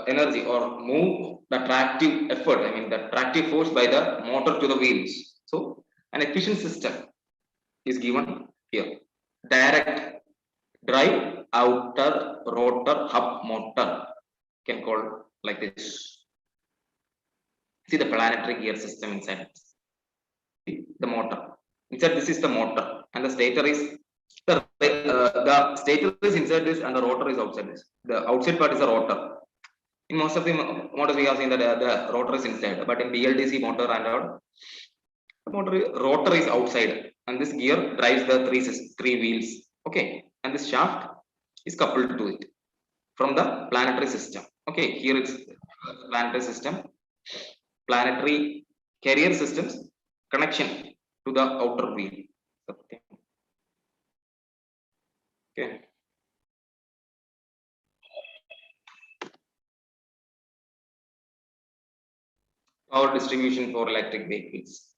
energy or move the tractive effort. I mean the tractive force by the motor to the wheels. So an efficient system is given here. Direct drive outer rotor hub motor can call like this. See the planetary gear system inside. See the motor. Inside this is the motor, and the stator is the stator is inside this, and the rotor is outside this. The outside part is the rotor. In most of the motors, we have seen that the rotor is inside, but in BLDC motor and all, the rotor is outside, and this gear drives the three wheels. Okay, and this shaft is coupled to it from the planetary system. Okay, here it's planetary system, planetary carrier systems connection to the outer wheel. Okay. Power distribution for electric vehicles.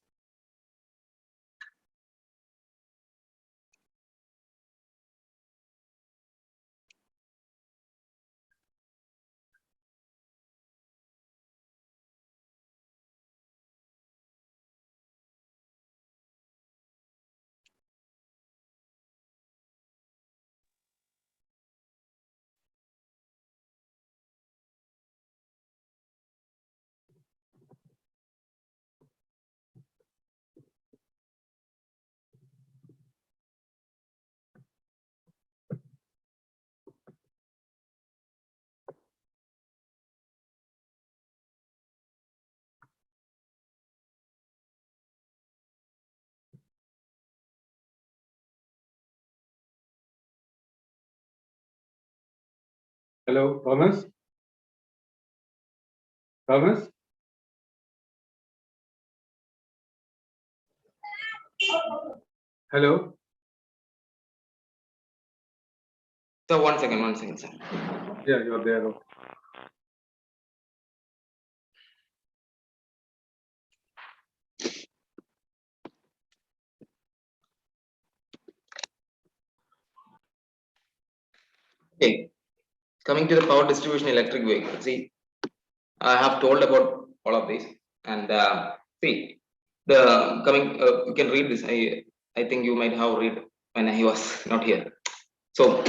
Hello, Thomas? Thomas? Hello? So one second, sir. Yeah, you're there. Okay. Okay, coming to the power distribution electric vehicle. See, I have told about all of this, and see, the coming. You can read this. I think you might have read when I was not here. So,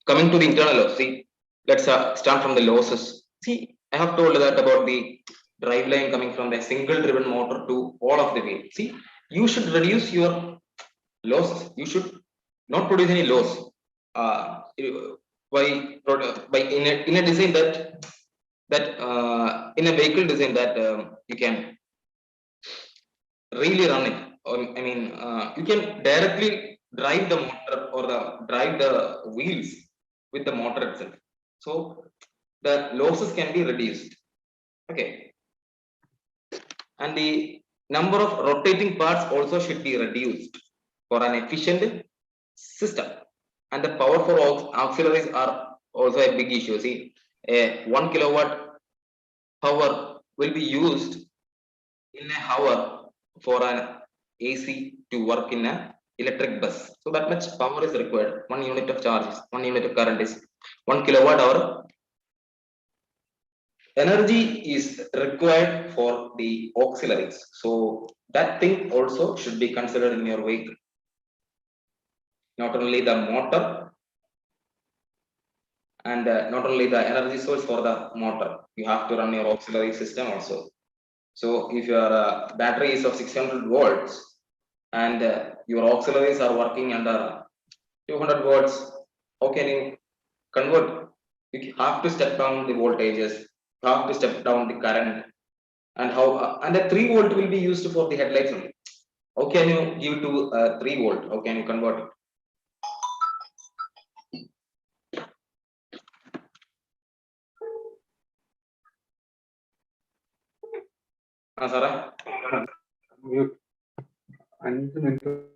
coming to the internal loss. See, let's start from the losses. See, I have told that about the drive line coming from the single driven motor to all of the way. See, you should reduce your loss. You should not produce any loss. By in a design that in a vehicle design that you can really run it. I mean, you can directly drive the motor or drive the wheels with the motor itself. So the losses can be reduced. Okay, and the number of rotating parts also should be reduced for an efficient system. And the power for auxiliaries are also a big issue. See, a 1 kilowatt power will be used in a hour for an AC to work in a electric bus. So that much power is required. 1 unit of charge, 1 unit of current is 1 kilowatt hour. Energy is required for the auxiliaries. So that thing also should be considered in your vehicle. Not only the motor and not only the energy source for the motor, you have to run your auxiliary system also. So if your battery is of 600 volts and your auxiliaries are working under 200 watts, how can you convert? You have to step down the voltages, you have to step down the current, and how and a 3 volt will be used for the headlights only. How can you give to 3 volt? How can you convert it? Sarah? Mute. 5 minutes. Okay,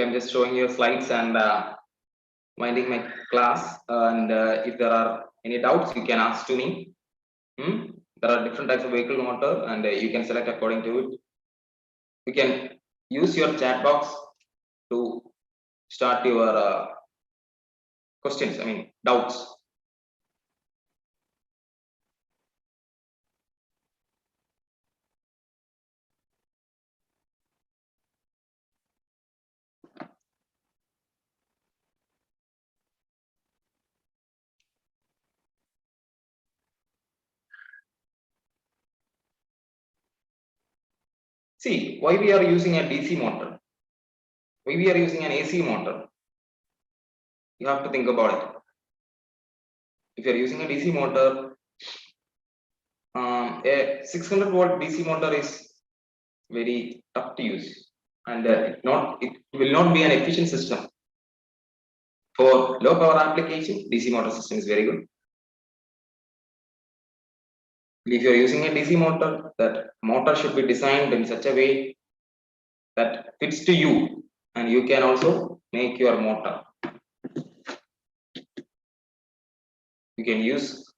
I'm just showing you slides and winding my class. And if there are any doubts, you can ask to me. There are different types of vehicle motor, and you can select according to it. You can use your chat box to start your questions. I mean, doubts. See, why we are using a DC motor? Why we are using an AC motor? You have to think about it. If you are using a DC motor, a 600 volt DC motor is very tough to use, and it will not be an efficient system. For low power application, DC motor system is very good. If you are using a DC motor, that motor should be designed in such a way that fits to you, and you can also make your motor. You can use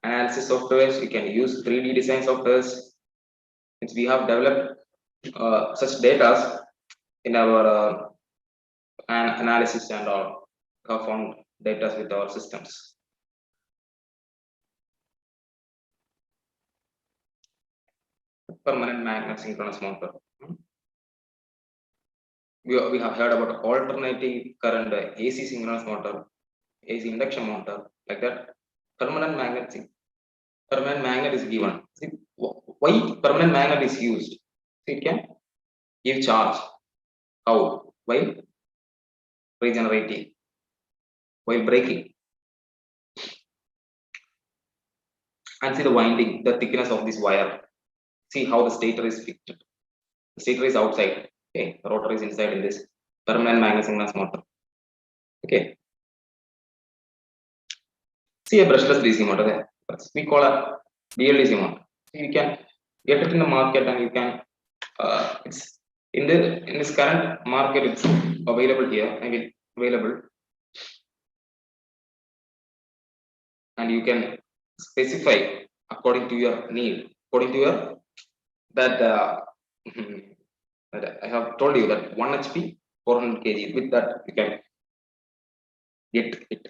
analysis softwares, you can use 3D design softwares. Since we have developed such data in our analysis and all, have found data with our systems. Permanent magnet synchronous motor. We have heard about alternating current AC synchronous motor, AC induction motor, like that. Permanent magnet is given. See, why permanent magnet is used? It can give charge. How? While regenerating, while braking. and see the winding, the thickness of this wire. See how the stator is fixed. The stator is outside. Okay, the rotor is inside in this permanent magnet motor. Okay. See a brushless DC motor there. We call a BLDC motor. You can get it in the market and you can it's in this current market it's available here. I mean available, and you can specify according to your need, according to your that that I have told you that 1 HP 400 kg. With that you can get it.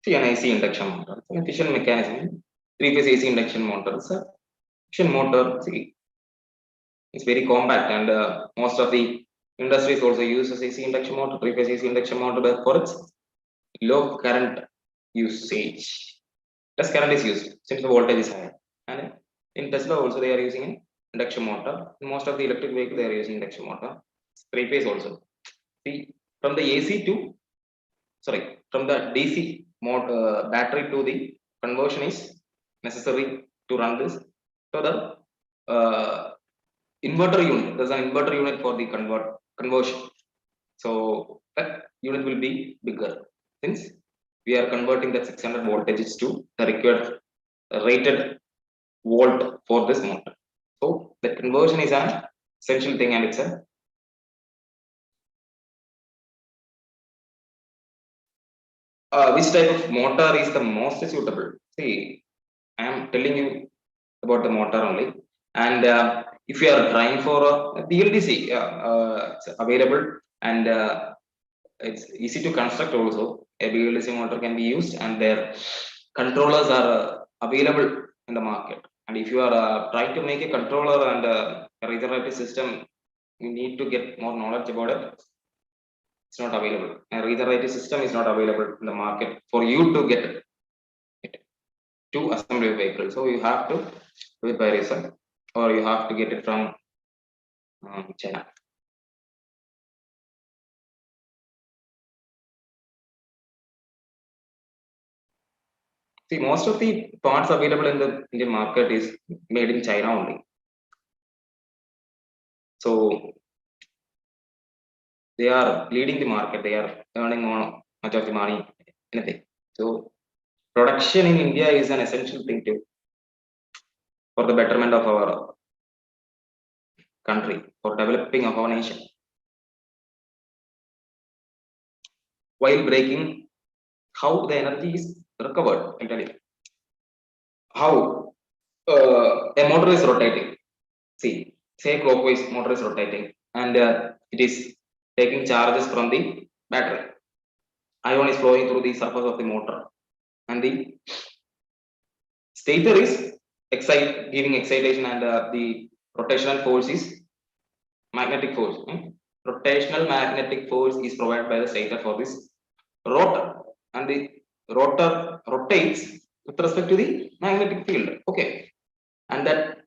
See an AC induction motor. It's an efficient mechanism. 3-phase AC induction motor. It's a efficient motor. See, it's very compact, and most of the industries also use AC induction motor, 3-phase AC induction motor for its low current usage. Less current is used since the voltage is high. And in Tesla also they are using an induction motor. In most of the electric vehicles they are using induction motor. 3-phase also. See, from the AC to from the DC battery to the conversion is necessary to run this. So the inverter unit, there's an inverter unit for the conversion. So that unit will be bigger since we are converting that 600 voltages to the required rated volt for this motor. So the conversion is an essential thing, and it's a which type of motor is the most suitable? See, I am telling you about the motor only, and if you are trying for a BLDC, it's available, and it's easy to construct also. A BLDC motor can be used, and their controllers are available in the market. And if you are trying to make a controller and a regenerative system, you need to get more knowledge about it. It's not available. A regenerative system is not available in the market for you to get it to assembly vehicle. So you have to do it by yourself, or you have to get it from China. See, most of the parts available in the Indian market is made in China only. So they are leading the market. They are earning on much of the money. Anything. So production in India is an essential thing too for the betterment of our country, for developing of our nation. While braking, how the energy is recovered, I'll tell you. How a motor is rotating. See, say clockwise motor is rotating, and it is taking charges from the battery. Ion is flowing through the surface of the motor, and the stator is giving excitation, and the rotational force is magnetic force. Rotational magnetic force is provided by the stator for this rotor, and the rotor rotates with respect to the magnetic field. Okay, and that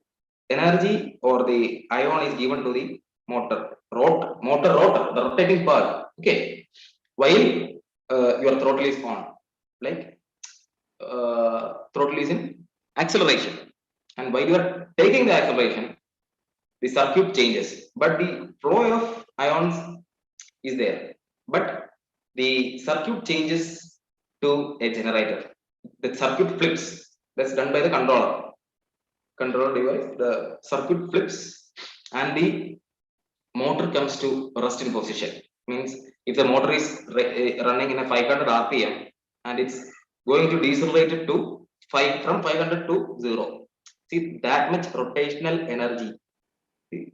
energy or the ion is given to the motor rotor, the rotating part. Okay, while your throttle is on, like throttle is in acceleration, and while you are taking the acceleration, the circuit changes, but the flow of ions is there, but the circuit changes to a generator. The circuit flips. That's done by the control device. The circuit flips, and the motor comes to rest in position. Means if the motor is running in a 500 rpm, and it's going to decelerate it to 500 to 0. See that much rotational energy. See,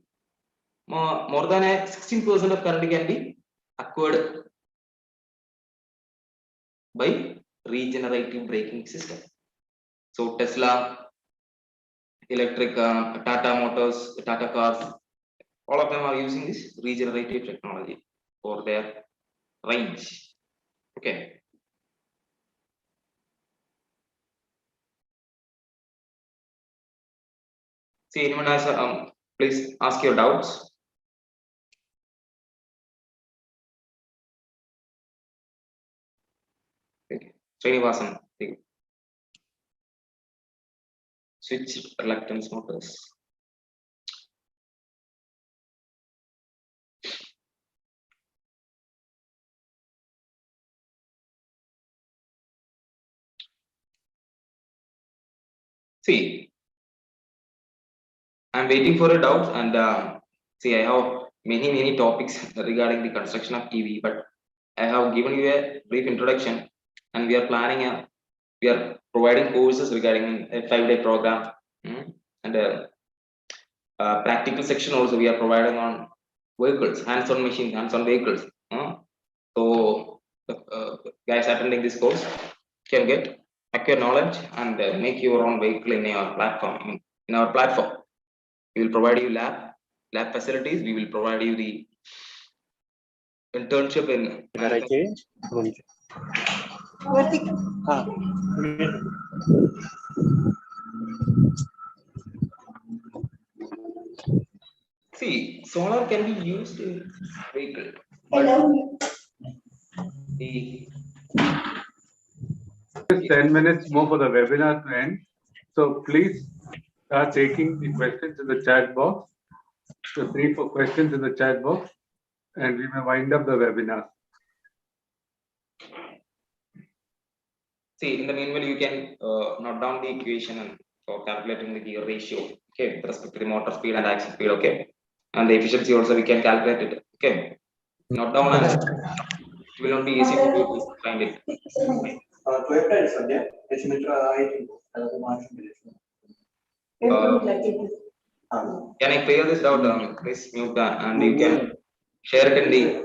more than a 16% of current can be acquired by regenerative braking system. So Tesla, electric, Tata Motors, Tata cars, all of them are using this regenerative technology for their range. Okay. See, anyone has please ask your doubts. Srinivasan, the switch reluctance motors. See, I'm waiting for a doubt, and see, I have many topics regarding the construction of EV, but I have given you a brief introduction, and we are planning we are providing courses regarding a 5-day program, and practical section also we are providing on vehicles, hands-on machines, hands-on vehicles. So guys attending this course can get acquire knowledge and make your own vehicle in your platform. In our platform, we will provide you lab facilities. We will provide you the internship in See, solar can be used in vehicle. The 10 minutes more for the webinar to end. So please start taking the questions in the chat box. So 3-4 questions in the chat box, and we may wind up the webinar. See, in the meanwhile, you can note down the equation for calculating the gear ratio, okay, with respect to the motor speed and axle speed, okay, and the efficiency also we can calculate it, okay. Note down and it will not be easy for you to find it. Can I clear this doubt? Please mute and you can share it in the.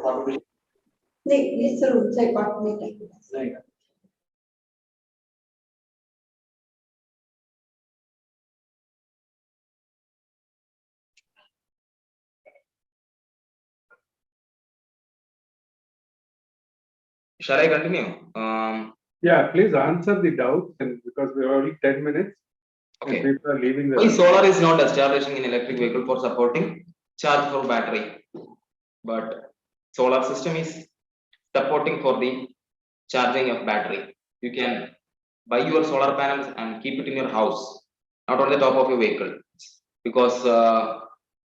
Shall I continue? Yeah, please answer the doubts, and because we're only 10 minutes, Okay. and people are leaving the. Why solar is not establishing in electric vehicle for supporting charge for battery, but solar system is supporting for the charging of battery. You can buy your solar panels and keep it in your house, not on the top of your vehicle, because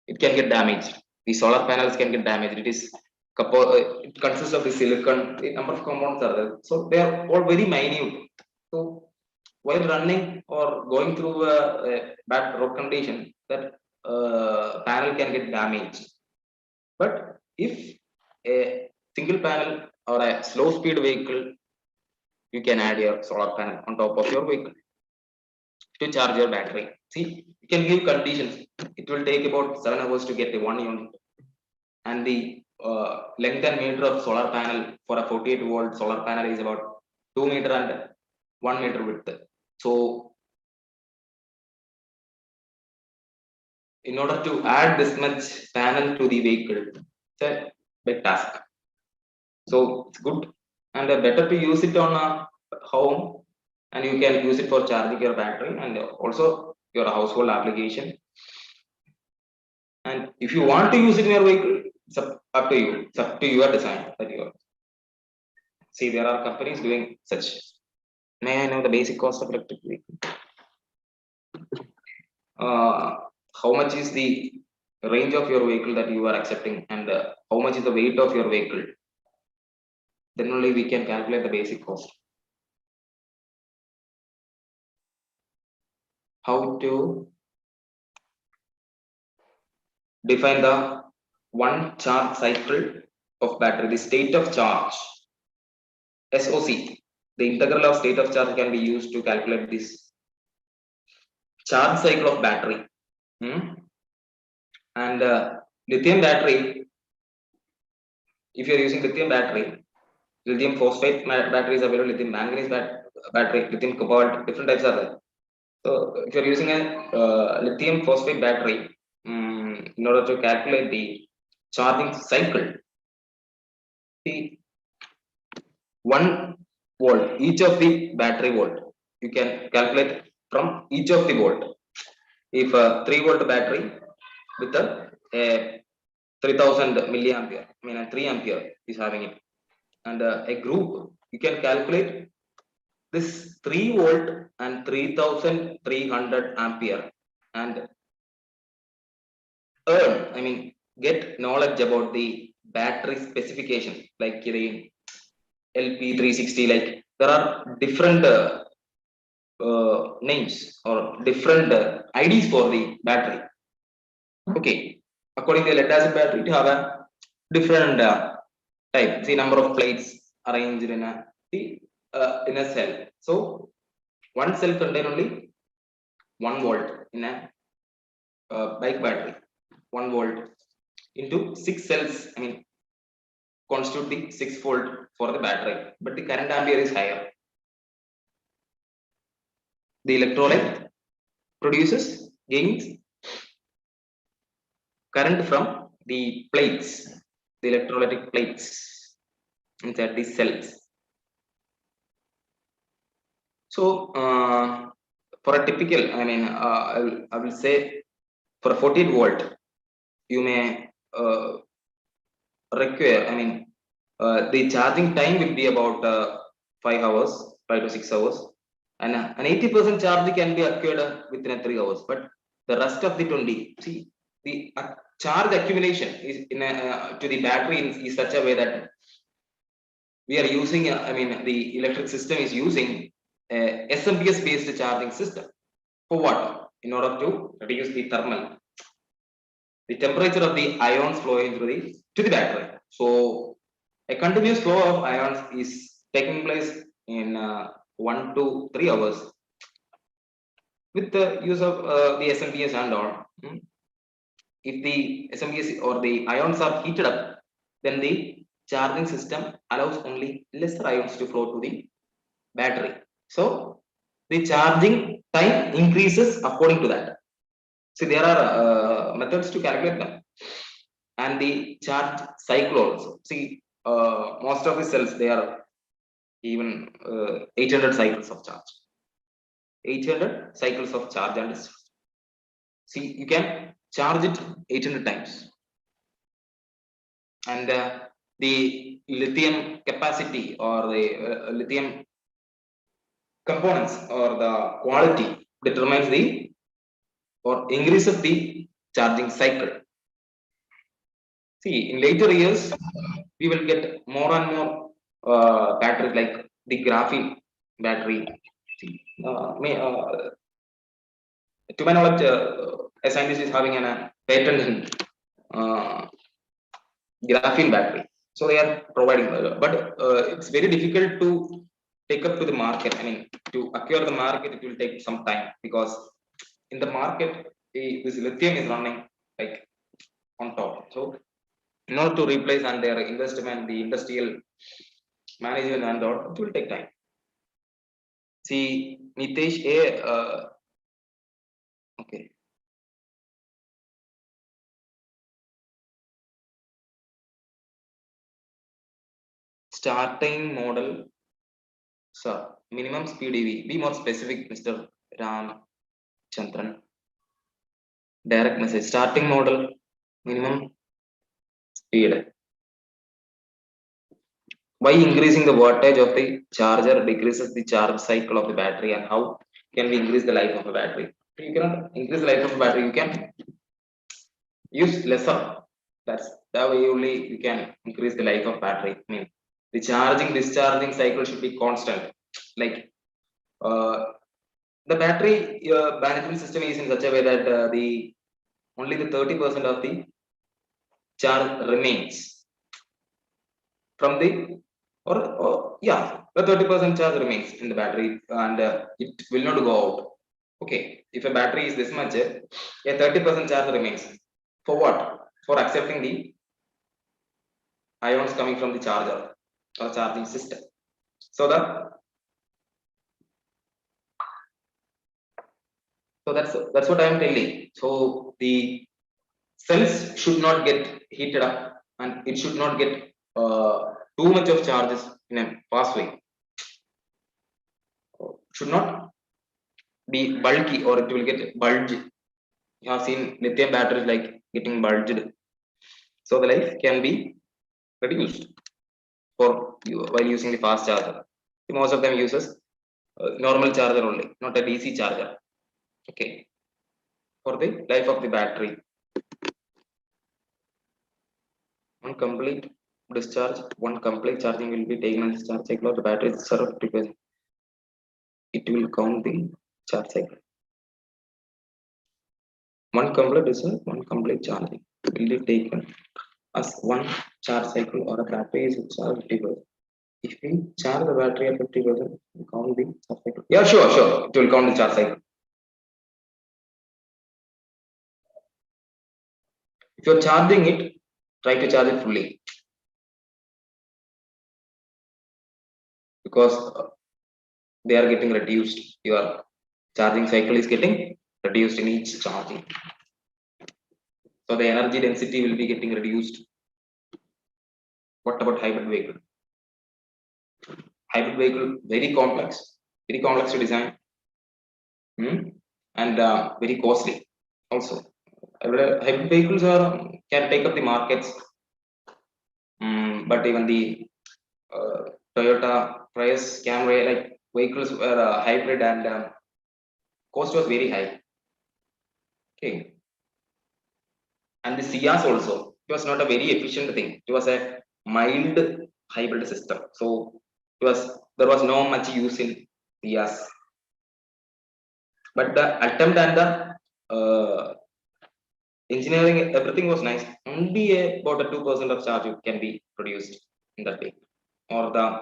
it can get damaged. The solar panels can get damaged. It consists of the silicon. The number of components are there, so they are all very minute. So while running or going through a bad road condition, that panel can get damaged. But if a single panel or a slow speed vehicle, you can add your solar panel on top of your vehicle to charge your battery. See, you can give conditions. It will take about 7 hours to get the 1 unit, and the length and meter of solar panel for a 48-volt solar panel is about 2 meter and 1 meter width. So in order to add this much panel to the vehicle, it's a big task. So it's good and better to use it on a home, and you can use it for charging your battery and also your household application. And if you want to use it in your vehicle, it's up to you. It's up to your design that you are. See, there are companies doing such. May I know the basic cost of electric vehicle? How much is the range of your vehicle that you are accepting, and how much is the weight of your vehicle? Then only we can calculate the basic cost. How to define the one charge cycle of battery, the state of charge, SOC. The integral of state of charge can be used to calculate this charge cycle of battery. And lithium battery, if you are using lithium battery, lithium phosphate battery is available, lithium manganese battery, lithium cobalt, different types are there. So if you are using a lithium phosphate battery, in order to calculate the charging cycle, the 1 volt, each of the battery volt, you can calculate from each of the volt. If a 3-volt battery with a 3000 milliampere, I mean a 3 ampere is having it, and a group, you can calculate this 3 volt and 3300 ampere and get knowledge about the battery specification, like the LP360, like there are different names or different IDs for the battery. Okay, according to the lead acid battery, it have a different type. See, number of plates arranged in a cell. So one cell contain only 1 volt in a bike battery. 1 volt into 6 cells. Constitute the 6 volt for the battery, but the current ampere is higher. The electrolyte produces gains current from the plates, the electrolytic plates inside these cells. So for a typical, I will say for a 14 volt, you may require, the charging time will be about 5 hours, 5 to 6 hours, and an 80% charge can be occurred within 3 hours. But the rest of the 20, see, the charge accumulation is to the battery is such a way that we are using. The electric system is using SMPS based charging system. For what? In order to reduce the temperature of the ions flowing through to the battery. So a continuous flow of ions is taking place in 1 to 3 hours with the use of the SMPS and all. If the SMPS or the ions are heated up, then the charging system allows only lesser ions to flow to the battery. So the charging time increases according to that. See, there are methods to calculate them, and the charge cycle also. See, most of the cells, they are even 800 cycles of charge. 800 cycles of charge and discharge. See, you can charge it 800 times, and the lithium capacity or the lithium components or the quality determines the or increases the charging cycle. See, in later years, we will get more and more batteries like the graphene battery. See, to my knowledge, a scientist is having a patent in graphene battery. So they are providing, but it's very difficult to take up to the market. To acquire the market, it will take some time because in the market, this lithium is running like on top. So in order to replace and their investment, the industrial management and all, it will take time. See, Nitesh, okay. Starting model, sir, minimum speed EV. Be more specific, Mr. Ram Chandran. Direct message. Starting model, minimum speed. By increasing the wattage of the charger decreases the charge cycle of the battery, and how can we increase the life of a battery? You cannot increase the life of a battery. You can use lesser. That's that way only you can increase the life of battery. The charging discharging cycle should be constant. Like the battery management system is in such a way that the only the 30% of the charge remains from the or yeah, the 30% charge remains in the battery and it will not go out. Okay, if a battery is this much, a 30% charge remains. For what? For accepting the ions coming from the charger or charging system. So that's what I am telling. So the cells should not get heated up and it should not get too much of charges in a fast way. Should not be bulky or it will get bulged. You have seen lithium batteries like getting bulged. So the life can be reduced for you while using the fast charger. Most of them uses normal charger only, not a DC charger. Okay, for the life of the battery. One complete discharge, one complete charging will be taken on the charge cycle of the battery is 50%. It will count the charge cycle. One complete discharge, one complete charging will be taken as one charge cycle or a battery is charged 50%. If we charge the battery at 50%, we count the charge cycle. Yeah, sure. It will count the charge cycle. If you're charging it, try to charge it fully. Because they are getting reduced. Your charging cycle is getting reduced in each charging. So the energy density will be getting reduced. What about hybrid vehicle? Hybrid vehicle very complex to design, and very costly also. Hybrid vehicles can take up the markets, but even the Toyota Prius, Camry, like vehicles were hybrid and cost was very high. Okay, and the Ciaz also, it was not a very efficient thing. It was a mild hybrid system, so there was no much use in Ciaz. But the attempt and the engineering, everything was nice. Only about a 2% of charge can be produced in that way, or the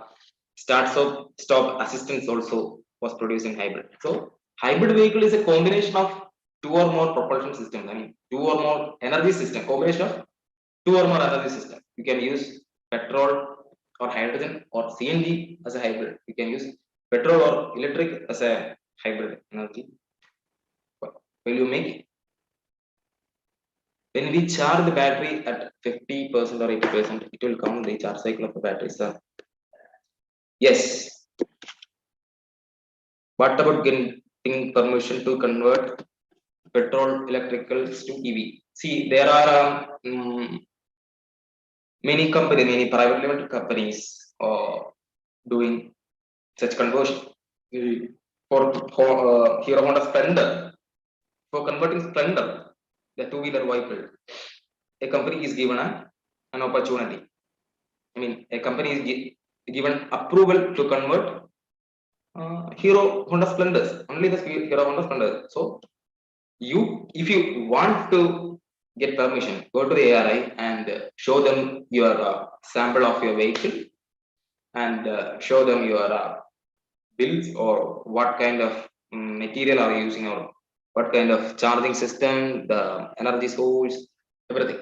stop assistance also was produced in hybrid. So hybrid vehicle is a combination of two or more propulsion systems. I mean, two or more energy system, combination of two or more energy system. You can use petrol or hydrogen or CNG as a hybrid. You can use petrol or electric as a hybrid energy. Will you make it? When we charge the battery at 50% or 80%, it will count the charge cycle of the battery, sir. Yes. What about getting permission to convert petrol electricals to EV? See, there are many companies, many private limited companies doing such conversion. For Hero Honda Splendor, for converting Splendor, the two-wheeler vehicle, a company is given an opportunity. I mean, a company is given approval to convert Hero Honda Splendors, only the Hero Honda Splendor. So, if you want to get permission, go to the ARI and show them your sample of your vehicle and show them your bills or what kind of material are you using or what kind of charging system, the energy source, everything,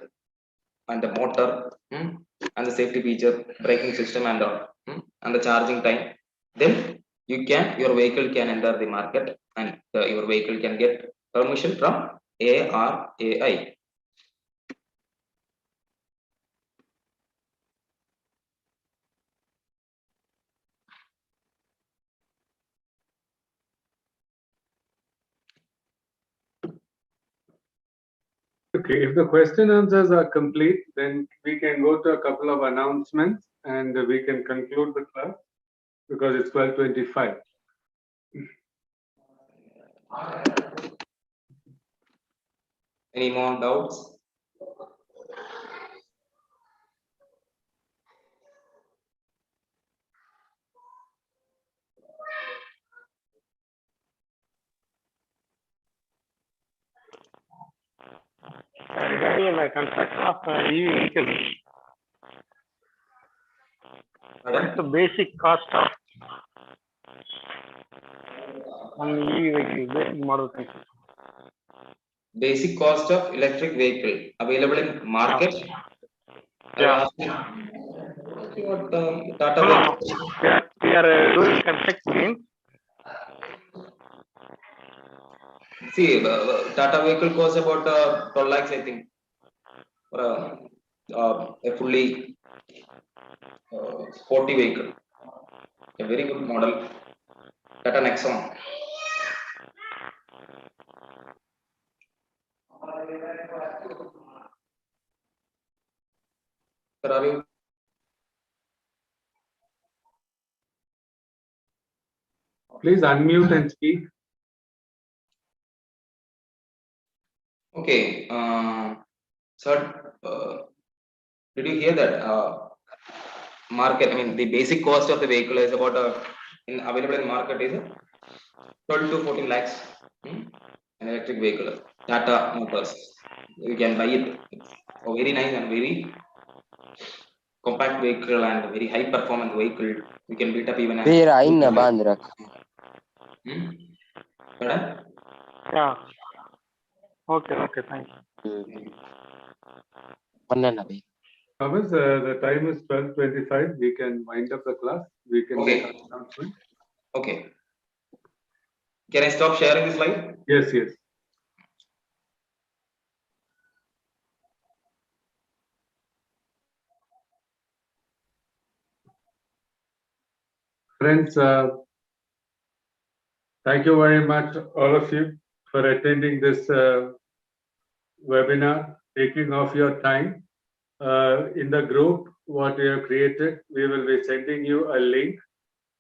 and the motor and the safety feature, braking system and all, and the charging time. Then your vehicle can enter the market and your vehicle can get permission from ARAI. Okay, if the question answers are complete, then we can go to a couple of announcements and we can conclude the class because it's 12:25. Any more doubts? Regarding the construction of EV vehicle, what's the basic cost of one EV vehicle, basic model construction? Basic cost of electric vehicle available in market. Yeah. What Tata No, we are doing construction. See, Tata vehicle costs about 12 lakhs, I think, for a fully sporty vehicle. A very good model, Tata Nexon. Sir, are you? Please unmute and speak. Okay, sir, did you hear that? Market, I mean, the basic cost of the vehicle is about available in market is 12 to 14 lakhs. An electric vehicle, Tata Motors. You can buy it. It's a very nice and very compact vehicle and very high performance vehicle. You can build up even a. Vera inna bandrak. Madam? Yeah. Okay, thank you. Pannana bhai. Thomas, the time is 12:25. We can wind up the class. We can Okay. make an announcement. Okay. Can I stop sharing this slide? Yes, yes. Friends, thank you very much, all of you, for attending this webinar, taking off your time. In the group, what we have created, we will be sending you a link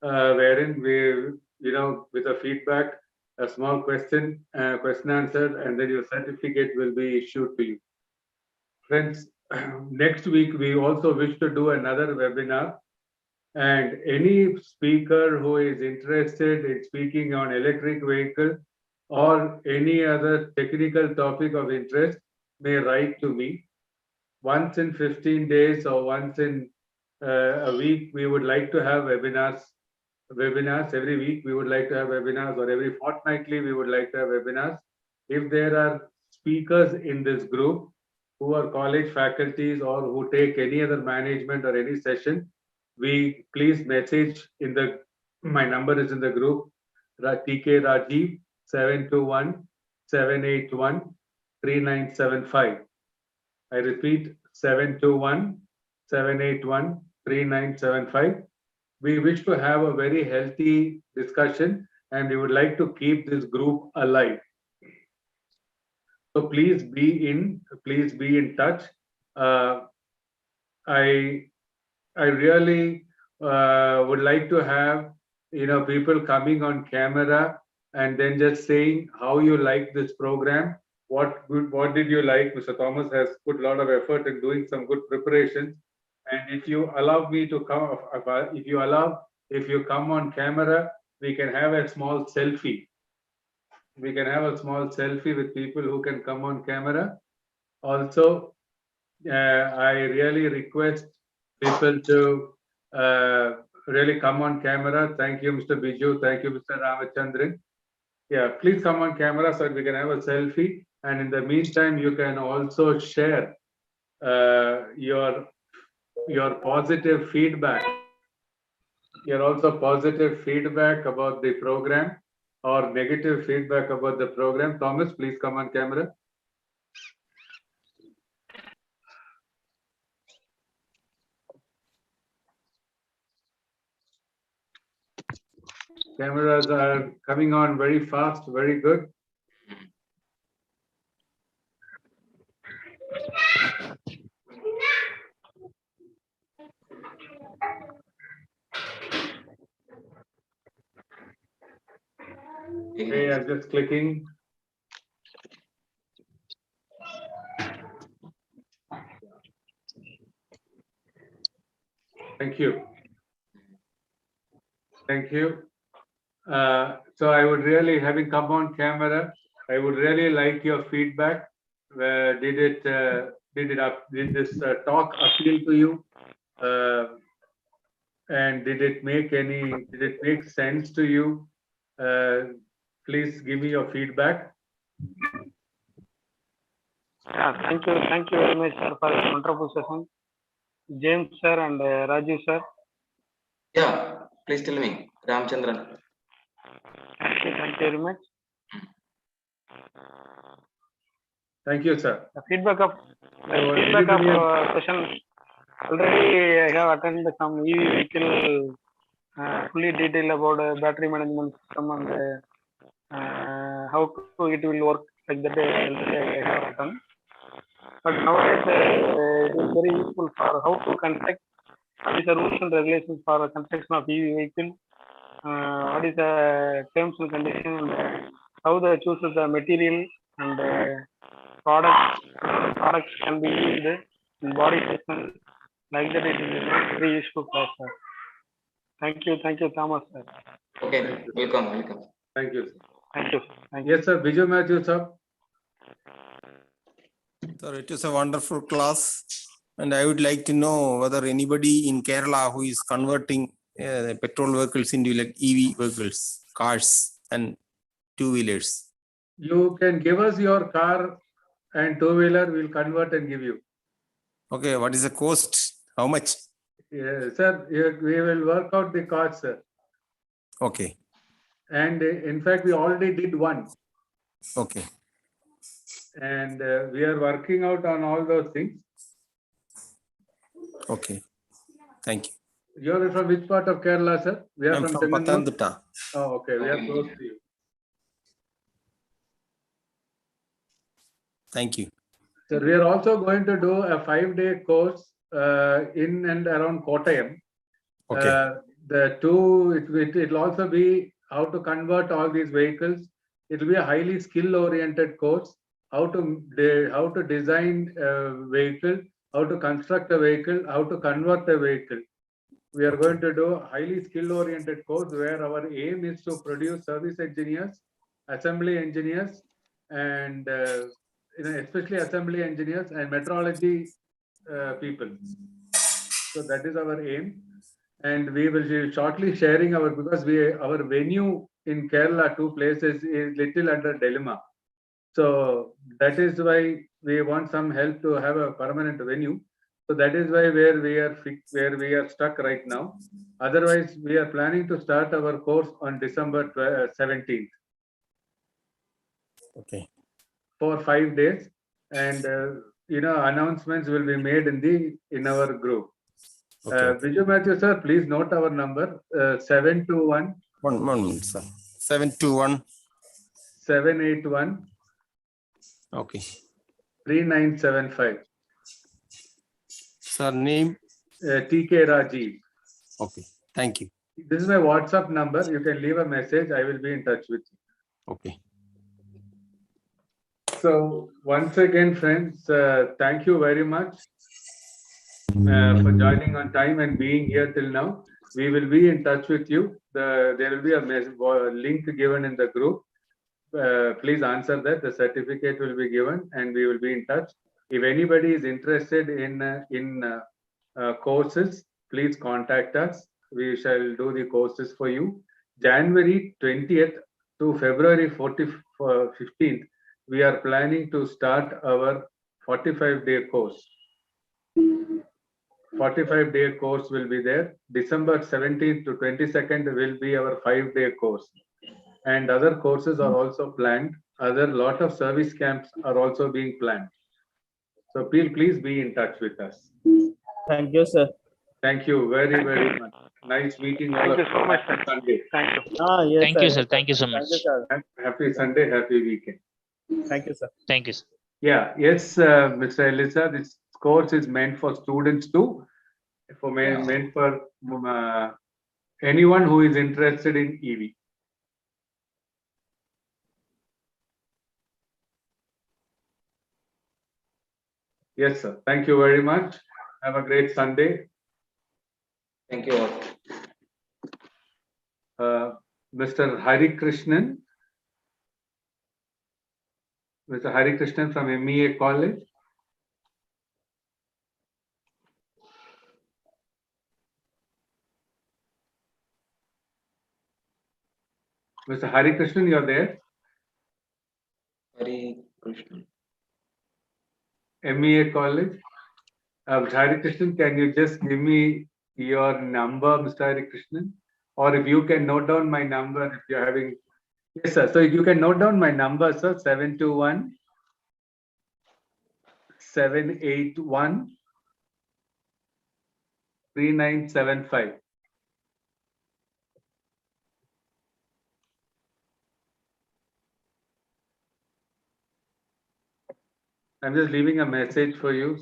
wherein we, with a feedback, a small question answer, and then your certificate will be issued to you. Friends, next week, we also wish to do another webinar. And any speaker who is interested in speaking on electric vehicle or any other technical topic of interest may write to me. Once in 15 days or once in a week, we would like to have webinars. Every week we would like to have webinars, or every fortnightly we would like to have webinars. If there are speakers in this group who are college faculties or who take any other management or any session, we please message in the, my number is in the group, TK Rajiv 721-781-3975. I repeat, 721-781-3975. We wish to have a very healthy discussion and we would like to keep this group alive. So please be in touch. I really would like to have people coming on camera and then just saying how you like this program. What did you like? Mr. Thomas has put a lot of effort in doing some good preparations. And if you allow me to come, if you come on camera, we can have a small selfie. We can have a small selfie with people who can come on camera. Also, I really request people to really come on camera. Thank you, Mr. Biju. Thank you, Mr. Ramachandran. Yeah, please come on camera so we can have a selfie. And in the meantime, you can also share your positive feedback. Your also positive feedback about the program or negative feedback about the program. Thomas, please come on camera. Cameras are coming on very fast, very good. Okay, I'm just clicking. Thank you. Thank you. So I would really, having come on camera, I would really like your feedback. Did this talk appeal to you? And did it make sense to you? Please give me your feedback. Yeah, thank you very much, sir, for this wonderful session. James sir and Rajiv sir. Yeah, please tell me, Ramchandran. Thank you very much. Thank you, sir. The feedback of session. Already I have attended some EV vehicle fully detailed about battery management system and how it will work, like that I have done. But nowadays it is very useful for how to construct the rules and regulations for construction of EV vehicle what is the terms and conditions, and how they choose the material and products can be used in body section. Like that, it is a very useful class, sir. Thank you, Thomas, sir. Okay, welcome. Thank you, sir. Thank you. Thank you. Yes, sir. Vijay Matthew, sir. Sir, it is a wonderful class, and I would like to know whether anybody in Kerala who is converting petrol vehicles into like EV vehicles, cars and two-wheelers. You can give us your car and two-wheeler, we'll convert and give you. Okay, what is the cost? How much? Yeah, sir, we will work out the cost, sir. Okay, And in fact, we already did one. okay. And we are working out on all those things. Okay, thank you. You're from which part of Kerala, sir? We are I'm from Chengalpattu. Pathanamthitta. Oh, okay. We are close to you. Thank you. So we are also going to do a 5-day course in and around Kottayam. Okay, It'll also be how to convert all these vehicles. It'll be a highly skill-oriented course. How to design a vehicle, how to construct a vehicle, how to convert a vehicle. We are going to do a highly skill-oriented course where our aim is to produce service engineers, assembly engineers, and especially assembly engineers and metrology people. So that is our aim, and we will be shortly sharing because our venue in Kerala, 2 places, is little under dilemma. So that is why we want some help to have a permanent venue. So that is why where we are stuck right now. Otherwise, we are planning to start our course on December 17th okay. for 5 days, and announcements will be made in our group. Okay. Vijay Matthew, sir, please note our number 721 One minute, sir. 721. 781 Okay. 3975. Sir, name? TK Rajiv. Okay. Thank you. This is my WhatsApp number. You can leave a message. I will be in touch with you. Okay. So once again, friends, thank you very much for joining on time and being here till now. We will be in touch with you. There will be a link given in the group. Please answer that. The certificate will be given and we will be in touch. If anybody is interested in courses, please contact us. We shall do the courses for you. January 20th to February 15th, we are planning to start our 45-day course. 45-day course will be there. December 17th to 22nd will be our 5-day course. And other courses are also planned. Lot of service camps are also being planned. So please be in touch with us. Thank you, sir. Thank you very, very much. Nice meeting all Thank of you so much, sir. Sunday. Thank you. Yes, Thank you, sir. Thank you so much. Thank you, sir. Happy Sunday, happy weekend. Thank you, sir. Thank you, sir. Yeah, yes, Mr. Elisa, this course is meant for students too. Meant for anyone who is interested in EV. Yes, sir. Thank you very much. Have a great Sunday. Thank you all. Mr. Hari Krishnan. Mr. Hari Krishnan from MEA College. Mr. Hari Krishnan, you're there? Hari Krishna. MEA College. Hari Krishnan, can you just give me your number, Mr. Hari Krishnan? Or if you can note down my number, if you're having. Yes, sir. So you can note down my number, sir. 721 781 3975. I'm just leaving a message for you.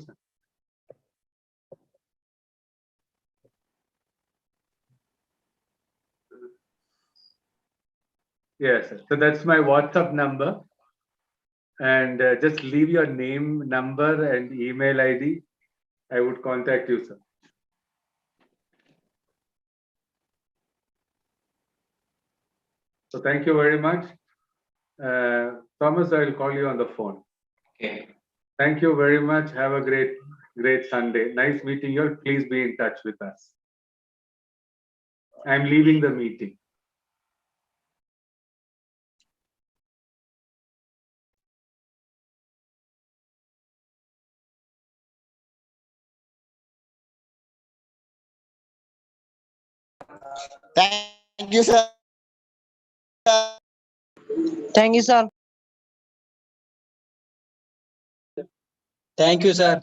Yes, sir. So that's my WhatsApp number. And just leave your name, number, and email ID. I would contact you, sir. So thank you very much. Thomas, I will call you on the phone. Okay. Thank you very much. Have a great Sunday. Nice meeting you all. Please be in touch with us. I'm leaving the meeting. Thank you, sir. Thank you, sir. Thank you, sir.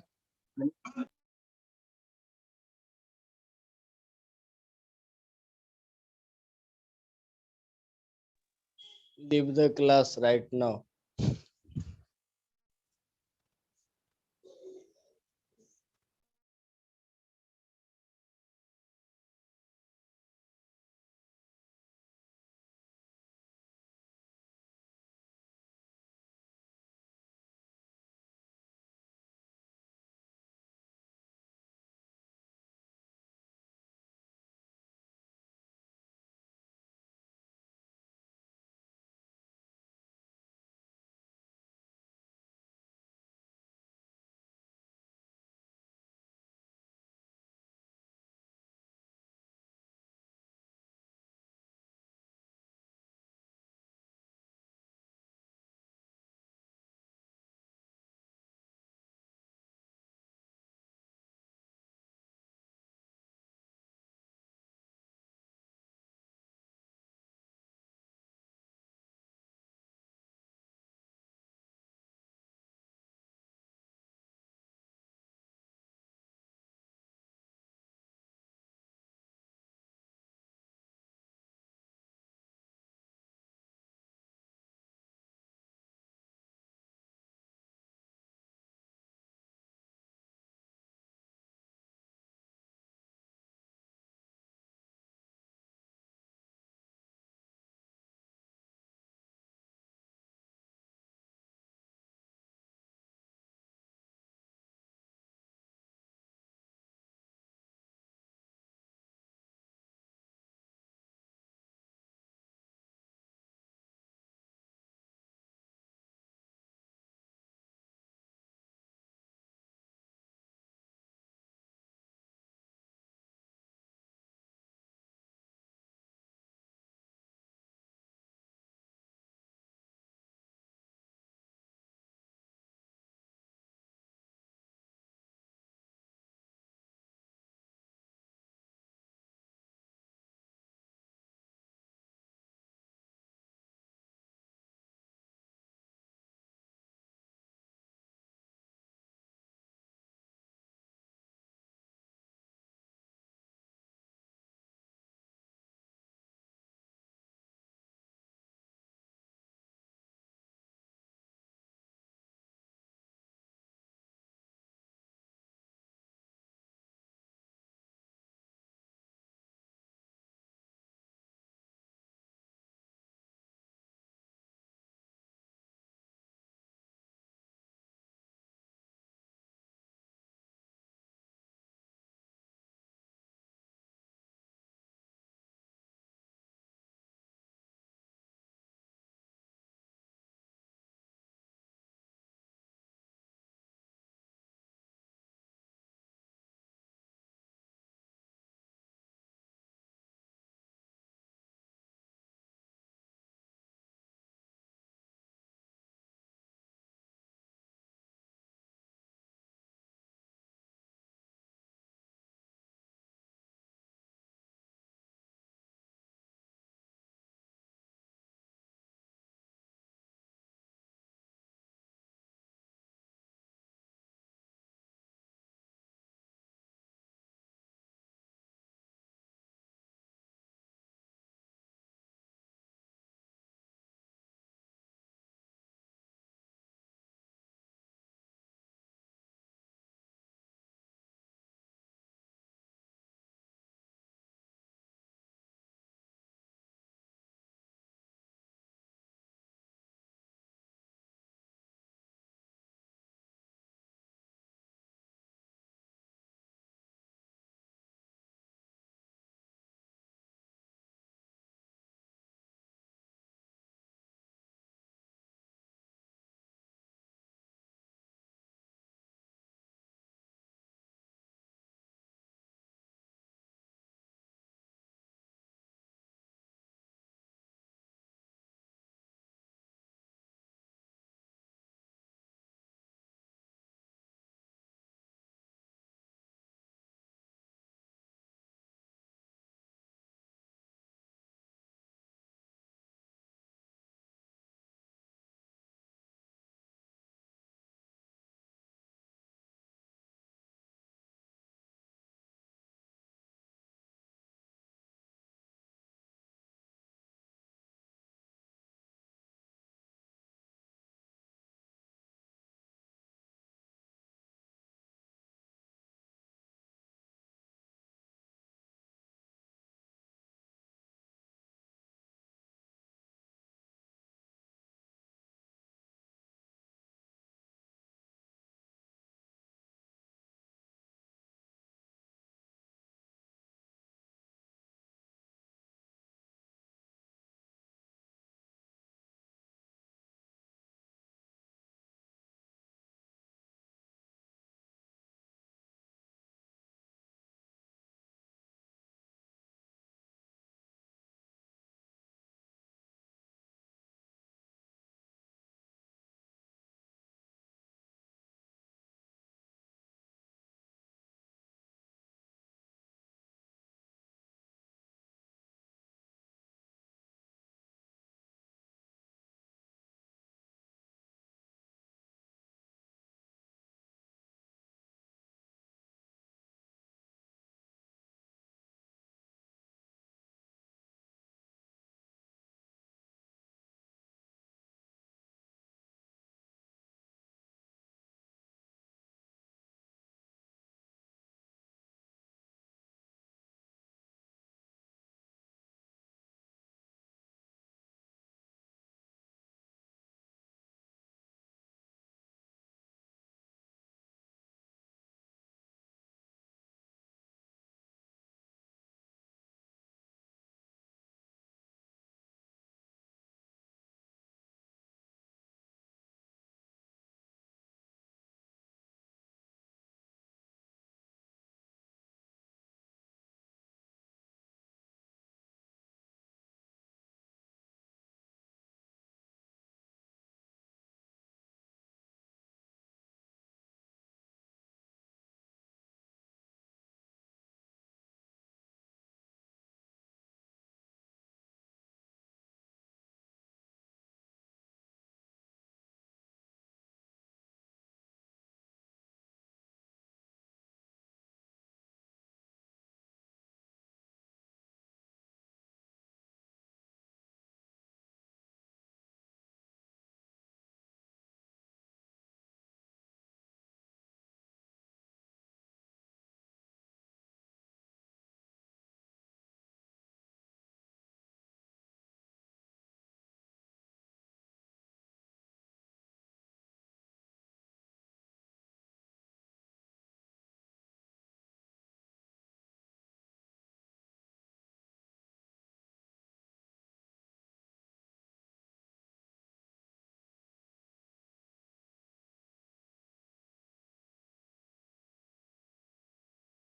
Leave the class right now.